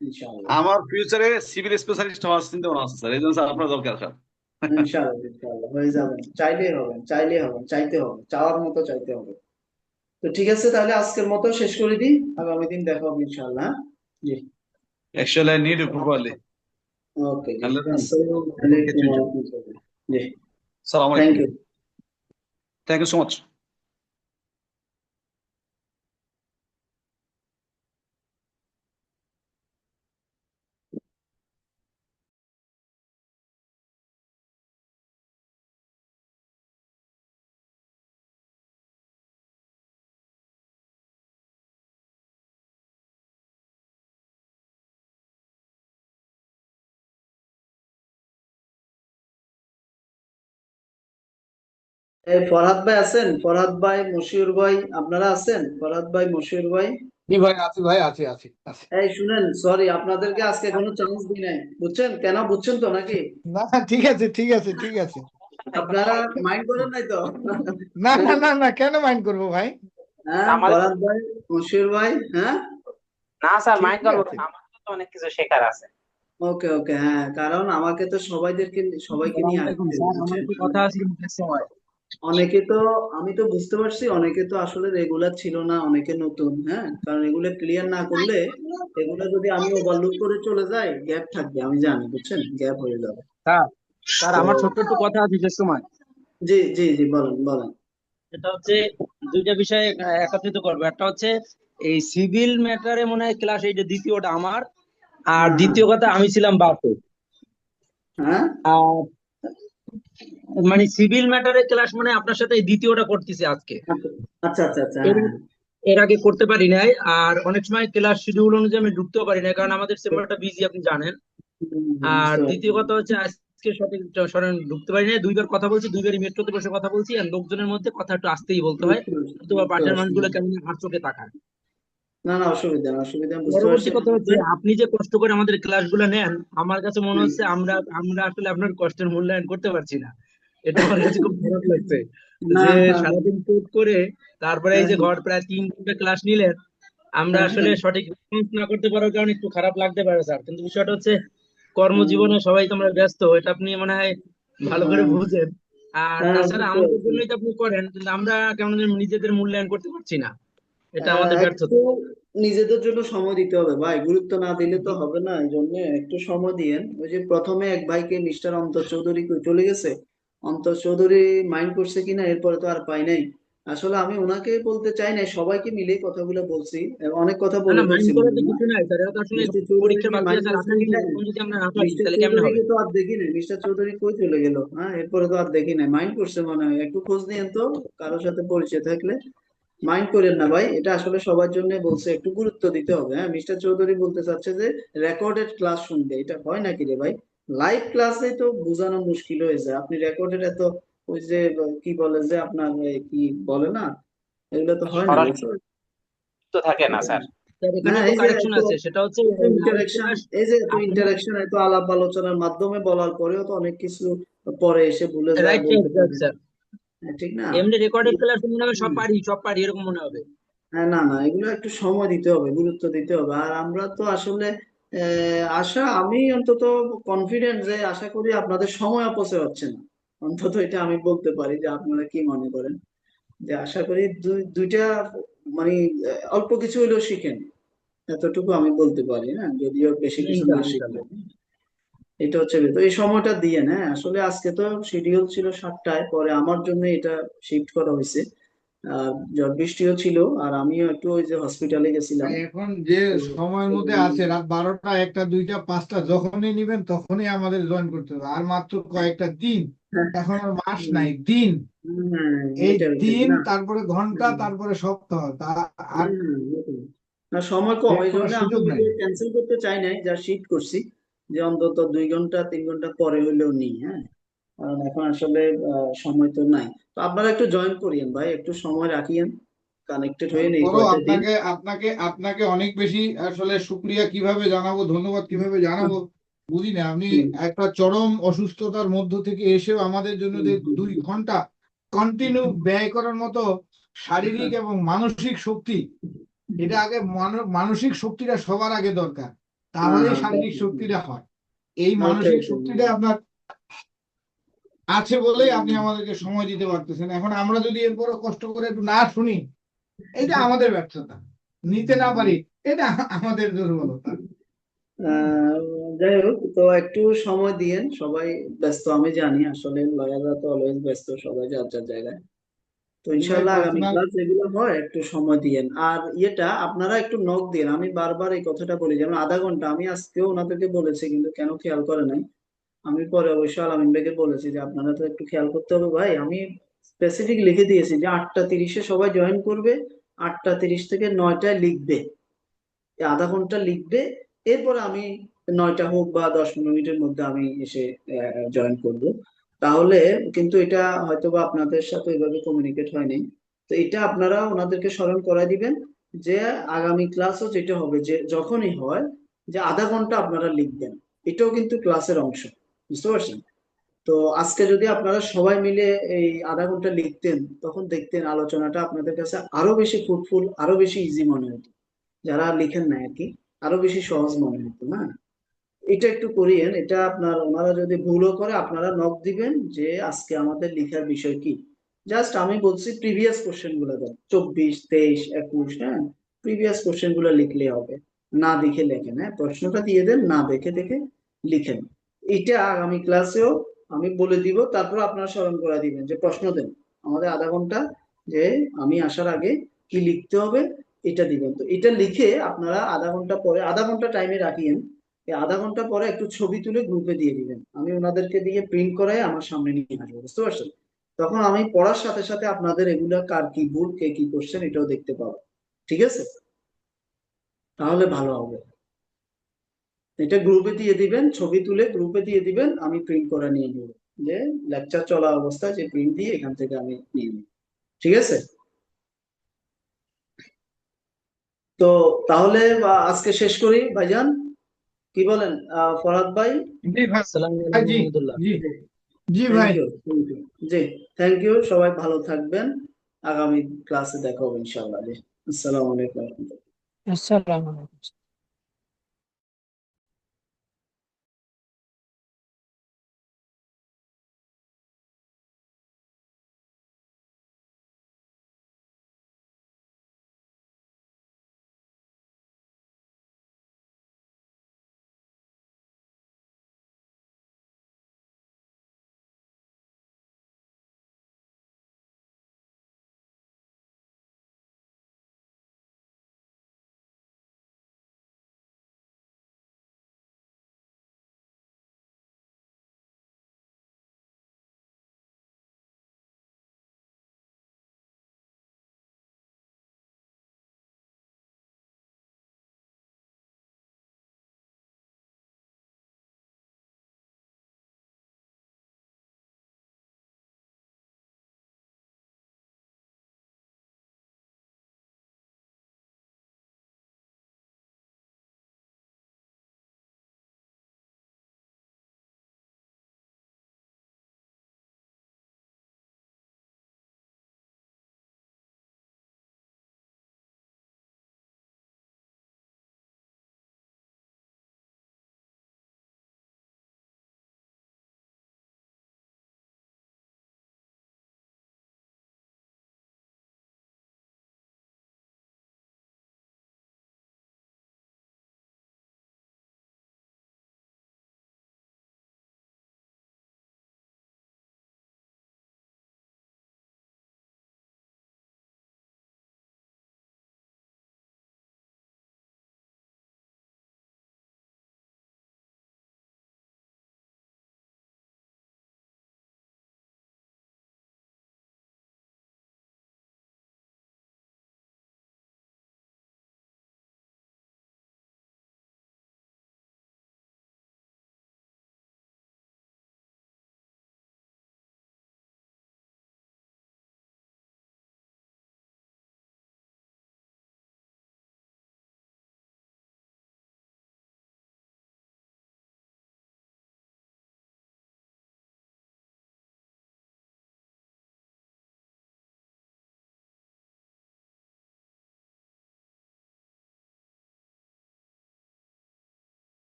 ইনশাআল্লাহ। আমার ফিউচারে সিভিল স্পেশালিস্ট হওয়ার চিন্তা ভাবনা আছে স্যার, এই জন্য স্যার আপনার দরকার স্যার। ইনশাআল্লাহ, ইনশাআল্লাহ হয়ে যাবেন। চাইলেই হবেন, চাইলেই হবেন, চাইতে হবে, চাওয়ার মতো চাইতে হবে। তো ঠিক আছে, তাহলে আজকের মতো শেষ করে দিই, আগামী দিন দেখা হবে ইনশাআল্লাহ। জি, Actually, I need you properly. Okay, G, Unless আসসালামু I will get আলাইকুম you ওয়া job. রাহমাতুল্লাহ। জি, Assalamu thank alaikum. You. Thank you so much. এই ফরহাদ ভাই আছেন? ফরহাদ ভাই, মশিউর ভাই, আপনারা আছেন? ফরহাদ ভাই, মশিউর ভাই। জি ভাই, আছি ভাই, আছি আছি আছি। এই শুনেন, সরি আপনাদেরকে আজকে কোনো চান্স দিই নাই, বুঝছেন কেন? বুঝছেন তো নাকি? না, ঠিক আছে, ঠিক আছে, ঠিক আছে। আপনারা মাইন্ড করেন নাই তো? না না না না, কেন মাইন্ড করবো ভাই? হ্যাঁ, ফরহাদ ভাই, মশিউর ভাই। হ্যাঁ, না স্যার, ঠিক মাইন্ড করবো আছে। না, আমার তো অনেক কিছু শেখার আছে। ওকে ওকে, হ্যাঁ, কারণ আমাকে তো সবাইকে নিয়ে আসতে হবে, স্যার আমার বুঝছেন? একটু কথা আছে কিন্তু next সময়। অনেকে তো, আমি তো বুঝতে পারছি অনেকে তো আসলে রেগুলার ছিল না, অনেকে নতুন। হ্যাঁ, কারণ এগুলো ক্লিয়ার না করলে, এগুলো যদি আমি ওভারলুক করে চলে যাই, গ্যাপ থাকবে, আমি জানি, বুঝছেন, গ্যাপ হয়ে যাবে। স্যার স্যার তো আমার ছোট্ট একটু কথা আছে যে সময়। জি জি জি, বলেন বলেন। এটা হচ্ছে দুইটা বিষয় একত্রিত করবো। একটা হচ্ছে এই সিভিল ম্যাটারে মনে হয় ক্লাস, এই যে দ্বিতীয়টা আমার, আর দ্বিতীয় কথা আমি ছিলাম বাসে। হ্যাঁ, আর মানে সিভিল ম্যাটারে ক্লাস মানে আপনার সাথে এই দ্বিতীয়টা করতেছি আজকে। আচ্ছা আচ্ছা আচ্ছা, এর হ্যাঁ এর আগে করতে পারি নাই। আর অনেক সময় ক্লাস শিডিউল অনুযায়ী আমি ঢুকতেও পারি না, কারণ আমাদের চেম্বারটা বিজি, আপনি জানেন। আর বুঝতে দ্বিতীয় পারছি। কথা হচ্ছে আজকে সঠিক সরেন ঢুকতে পারি না, দুইবার কথা বলছি, দুইবারই মেট্রোতে বসে কথা বলছি। আর লোকজনের মধ্যে কথা একটু আস্তেই বলতে হয়, অথবা বুঝতে পাশের পারছি। মানুষগুলো কেমন আর চোখে তাকায়। না না, অসুবিধা না, অসুবিধা না, বুঝতে পারছি। পরবর্তী কথা হচ্ছে, আপনি যে কষ্ট করে আমাদের ক্লাসগুলো নেন, আমার কাছে মনে হচ্ছে আমরা আমরা আসলে আপনার কষ্টের মূল্যায়ন করতে পারছি না। এটা আমার কাছে খুব খারাপ লাগছে না যে না, সারাদিন কোড করে তারপরে এই যে ঘর প্রায় 3 ঘন্টা ক্লাস নিলেন, আমরা আসলে সঠিক রেসপন্স না করতে পারার কারণে একটু খারাপ লাগতে পারে স্যার। কিন্তু বিষয়টা হচ্ছে, কর্মজীবনে সবাই তো আমরা ব্যস্ত, এটা আপনি মনে হয় ভালো করে বুঝেন। আর হ্যাঁ, তাছাড়া বুঝতে আমাদের পারছি। জন্যই তো আপনি করেন, কিন্তু আমরা কেমন যেন নিজেদের মূল্যায়ন করতে পারছি না, এটা আমাদের একটু ব্যর্থতা। নিজেদের জন্য সময় দিতে হবে ভাই, গুরুত্ব না দিলে তো হবে না। এই জন্য একটু সময় দিয়েন। ওই যে প্রথমে এক ভাইকে, মিস্টার অন্তর চৌধুরী কই চলে গেছে, অন্তর চৌধুরী মাইন্ড করছে কিনা, এরপরে তো আর পাই নাই। আসলে আমি ওনাকে বলতে চাই না, সবাইকে মিলে কথাগুলো বলছি, অনেক কথা না বলে না, মাইন্ড ফেলছি করার মনে তো হয় না। কিছু নাই স্যার, এটা তো আসলে মিস্টার চৌধুরী পরীক্ষার কি বাকি মাইন্ড আছে। আর করছে আপনার কিনা, এখন যদি আমরা না পারি মিস্টার তাহলে কেমনে হবে? চৌধুরীকে তো আর দেখি নাই, মিস্টার চৌধুরী কই চলে গেল? হ্যাঁ, এরপরে তো আর দেখি নাই। মাইন্ড করছে মনে হয়, একটু খোঁজ নিয়েন তো, কারোর সাথে পরিচয় থাকলে। মাইন্ড করেন না ভাই, এটা আসলে সবার জন্য বলছে, একটু গুরুত্ব দিতে হবে। হ্যাঁ, মিস্টার চৌধুরী বলতে চাচ্ছে যে রেকর্ডেড ক্লাস শুনবে, এটা হয় নাকি রে ভাই? লাইভ ক্লাসে তো বোঝানো মুশকিল হয়ে যায়, আপনি রেকর্ডেড এত, ওই যে কি বলে যে আপনার কি বলে না, এগুলো তো হয় না, বুঝছো? সরাসরি তো থাকে না স্যার। স্যার এখানে হ্যাঁ, তো এই যে কারেকশন এত আছে, সেটা হচ্ছে লাইভ ইন্টারাকশন, ক্লাস। এই যে এত আপনার ইন্টারাকশন, এত আলাপ আলোচনার মাধ্যমে বলার পরেও তো অনেক কিছু পরে এসে ভুলে যায়, রাইট বলতে রাইট পারে না। স্যার, হ্যাঁ, ঠিক না? এমনি রেকর্ডেড ক্লাস মনে হবে হুম। সব পারি এরকম মনে হবে। হ্যাঁ, না না, এগুলো একটু সময় দিতে হবে, গুরুত্ব দিতে হবে। আর আমরা তো আসলে আমি অন্তত কনফিডেন্ট যে আশা করি আপনাদের সময় অপচয় হচ্ছে না। অন্তত এটা আমি বলতে পারি যে আপনারা কি মনে করেন, যে আশা করি দুইটা মানে অল্প কিছু হলেও শিখেন, এতটুকু আমি বলতে পারি। হ্যাঁ, যদিও বেশি কিছু না ইনশাল্লাহ শিখলে। ইনশাল্লাহ। এটা হচ্ছে তো এই সময়টা দিয়ে হ্যাঁ, আসলে আজকে তো শিডিউল ছিল 7টায়, পরে আমার জন্য এটা শিফট করা হয়েছে। আর ঝড় বৃষ্টিও ছিল, আর আমিও একটু ওই যে হসপিটালে গেছিলাম। এখন যে তো সময়ের মধ্যে আছে রাত 12টা 1টা 2টা 5টা যখনই নিবেন তখনই আমাদের জয়েন করতে হবে, আর মাত্র কয়েকটা দিন, এখন আর মাস নাই, দিন। এই ওইটাই দিন, না। তারপরে ঘন্টা, তারপরে সপ্তাহ, তা আর ওইটাই। না, সময় কম, এর এই কোনো জন্য আমি সুযোগ নাই। ক্যান্সেল করতে চাই নাই, যা শিফট করছি, যে অন্তত 2 ঘন্টা 3 ঘন্টা পরে হইলেও নিই। হ্যাঁ, কারণ এখন আসলে সময় তো নাই। তো আপনারা একটু জয়েন করিয়েন ভাই, একটু সময় রাখিয়েন, কানেক্টেড হয়ে এই তারপরও কয়টা দিন। আপনাকে আপনাকে আপনাকে অনেক বেশি আসলে শুক্রিয়া কিভাবে জানাবো, ধন্যবাদ কিভাবে জানাবো বুঝি না। আপনি হুম, একটা চরম অসুস্থতার মধ্য থেকে এসেও আমাদের জন্য হুম, যে হুম, 2 ঘন্টা কন্টিনিউ ব্যয় করার মতো শারীরিক এবং মানসিক শক্তি, এটা আগে মানসিক শক্তিটা সবার আগে দরকার, তাহলেই শারীরিক শক্তিটা হয়। এই ওইটাই মানসিক তো। শক্তিটা আপনার আছে বলেই আপনি আমাদেরকে সময় দিতে পারতেছেন। এখন আমরা যদি এরপরও কষ্ট করে একটু না শুনি, এটা আমাদের ব্যর্থতা, নিতে না পারি এটা আমাদের দুর্বলতা। আহ, যাই হোক, তো একটু সময় দিয়েন, সবাই ব্যস্ত আমি জানি, আসলে লয়াররা তো অলওয়েজ ব্যস্ত, সবাই যার যার জায়গায়। তো জি ভাই, ইনশাল্লাহ আগামী পার্সোনাল ক্লাস যেগুলো হয় একটু সময় দিয়েন। আর ইয়েটা আপনারা একটু নক দিন, আমি বারবার এই কথাটা বলি, যেমন আধা ঘন্টা, আমি আজকেও ওনাদেরকে বলেছি কিন্তু কেন খেয়াল করে নাই। আমি পরে অবশ্যই আলামিন ভাইকে বলেছি যে আপনারা তো একটু খেয়াল করতে হবে ভাই, আমি স্পেসিফিক লিখে দিয়েছি যে 8টা 30-এ সবাই জয়েন করবে, 8টা 30 থেকে 9টায় লিখবে, এই আধা ঘন্টা লিখবে। এরপরে আমি 9টা হোক বা 10-15 মিনিটের মধ্যে আমি এসে জয়েন করব। তাহলে কিন্তু এটা হয়তো বা আপনাদের সাথে ওইভাবে কমিউনিকেট হয়নি। তো এটা আপনারা ওনাদেরকে স্মরণ করায় দিবেন, যে আগামী ক্লাসও যেটা হবে, যে যখনই হয়, যে আধা ঘন্টা আপনারা লিখবেন, এটাও কিন্তু ক্লাসের অংশ, বুঝতে পারছেন? তো আজকে যদি আপনারা সবাই মিলে এই আধা ঘন্টা লিখতেন, তখন দেখতেন আলোচনাটা আপনাদের কাছে আরো বেশি ফ্রুটফুল, আরো বেশি ইজি মনে হতো, যারা লিখেন না আর কি, আরো বেশি সহজ মনে হতো না। এটা একটু করিয়েন, এটা আপনার, ওনারা যদি ভুলও করে আপনারা নক দিবেন যে আজকে আমাদের লেখার বিষয় কি। জাস্ট আমি বলছি প্রিভিয়াস কোশ্চেন গুলো দেন, 24, 23, 21, হ্যাঁ, প্রিভিয়াস কোশ্চেন গুলো লিখলে হবে। না দেখে লেখেন, হ্যাঁ, প্রশ্নটা দিয়ে দেন, না দেখে দেখে লিখেন। এটা আগামী ক্লাসেও আমি বলে দিব, তারপর আপনারা স্মরণ করে দিবেন যে প্রশ্ন দেন আমাদের আধা ঘন্টা, যে আমি আসার আগে কি লিখতে হবে, এটা দিবেন। তো এটা লিখে আপনারা আধা ঘন্টা পরে, আধা ঘন্টা টাইমে রাখিয়েন, এই আধা ঘন্টা পরে একটু ছবি তুলে গ্রুপে দিয়ে দিবেন, আমি ওনাদেরকে দিয়ে প্রিন্ট করাই আমার সামনে নিয়ে আসবো, বুঝতে পারছেন? তখন আমি পড়ার সাথে সাথে আপনাদের এগুলা কার কি ভুল, কে কি করছেন, এটাও দেখতে পাবো। ঠিক আছে? তাহলে ভালো হবে। এটা গ্রুপে দিয়ে দিবেন, ছবি তুলে গ্রুপে দিয়ে দিবেন, আমি প্রিন্ট করে নিয়ে নিব, যে লেকচার চলা অবস্থায় যে প্রিন্ট দিয়ে এখান থেকে আমি নিয়ে নিব। ঠিক আছে? তো তাহলে আজকে শেষ করি ভাইজান, কি বলেন ফরহাদ ভাই? জি ভাই, আসসালামু আলাইকুম জি রহমতুল্লাহ। জি জি থ্যাংক ভাই। You, thank you. জি, থ্যাংক ইউ, সবাই ভালো থাকবেন। আগামী ক্লাসে দেখা হবে ইনশাআল্লাহ। জি, আসসালামু আলাইকুম। আসসালামু আলাইকুম।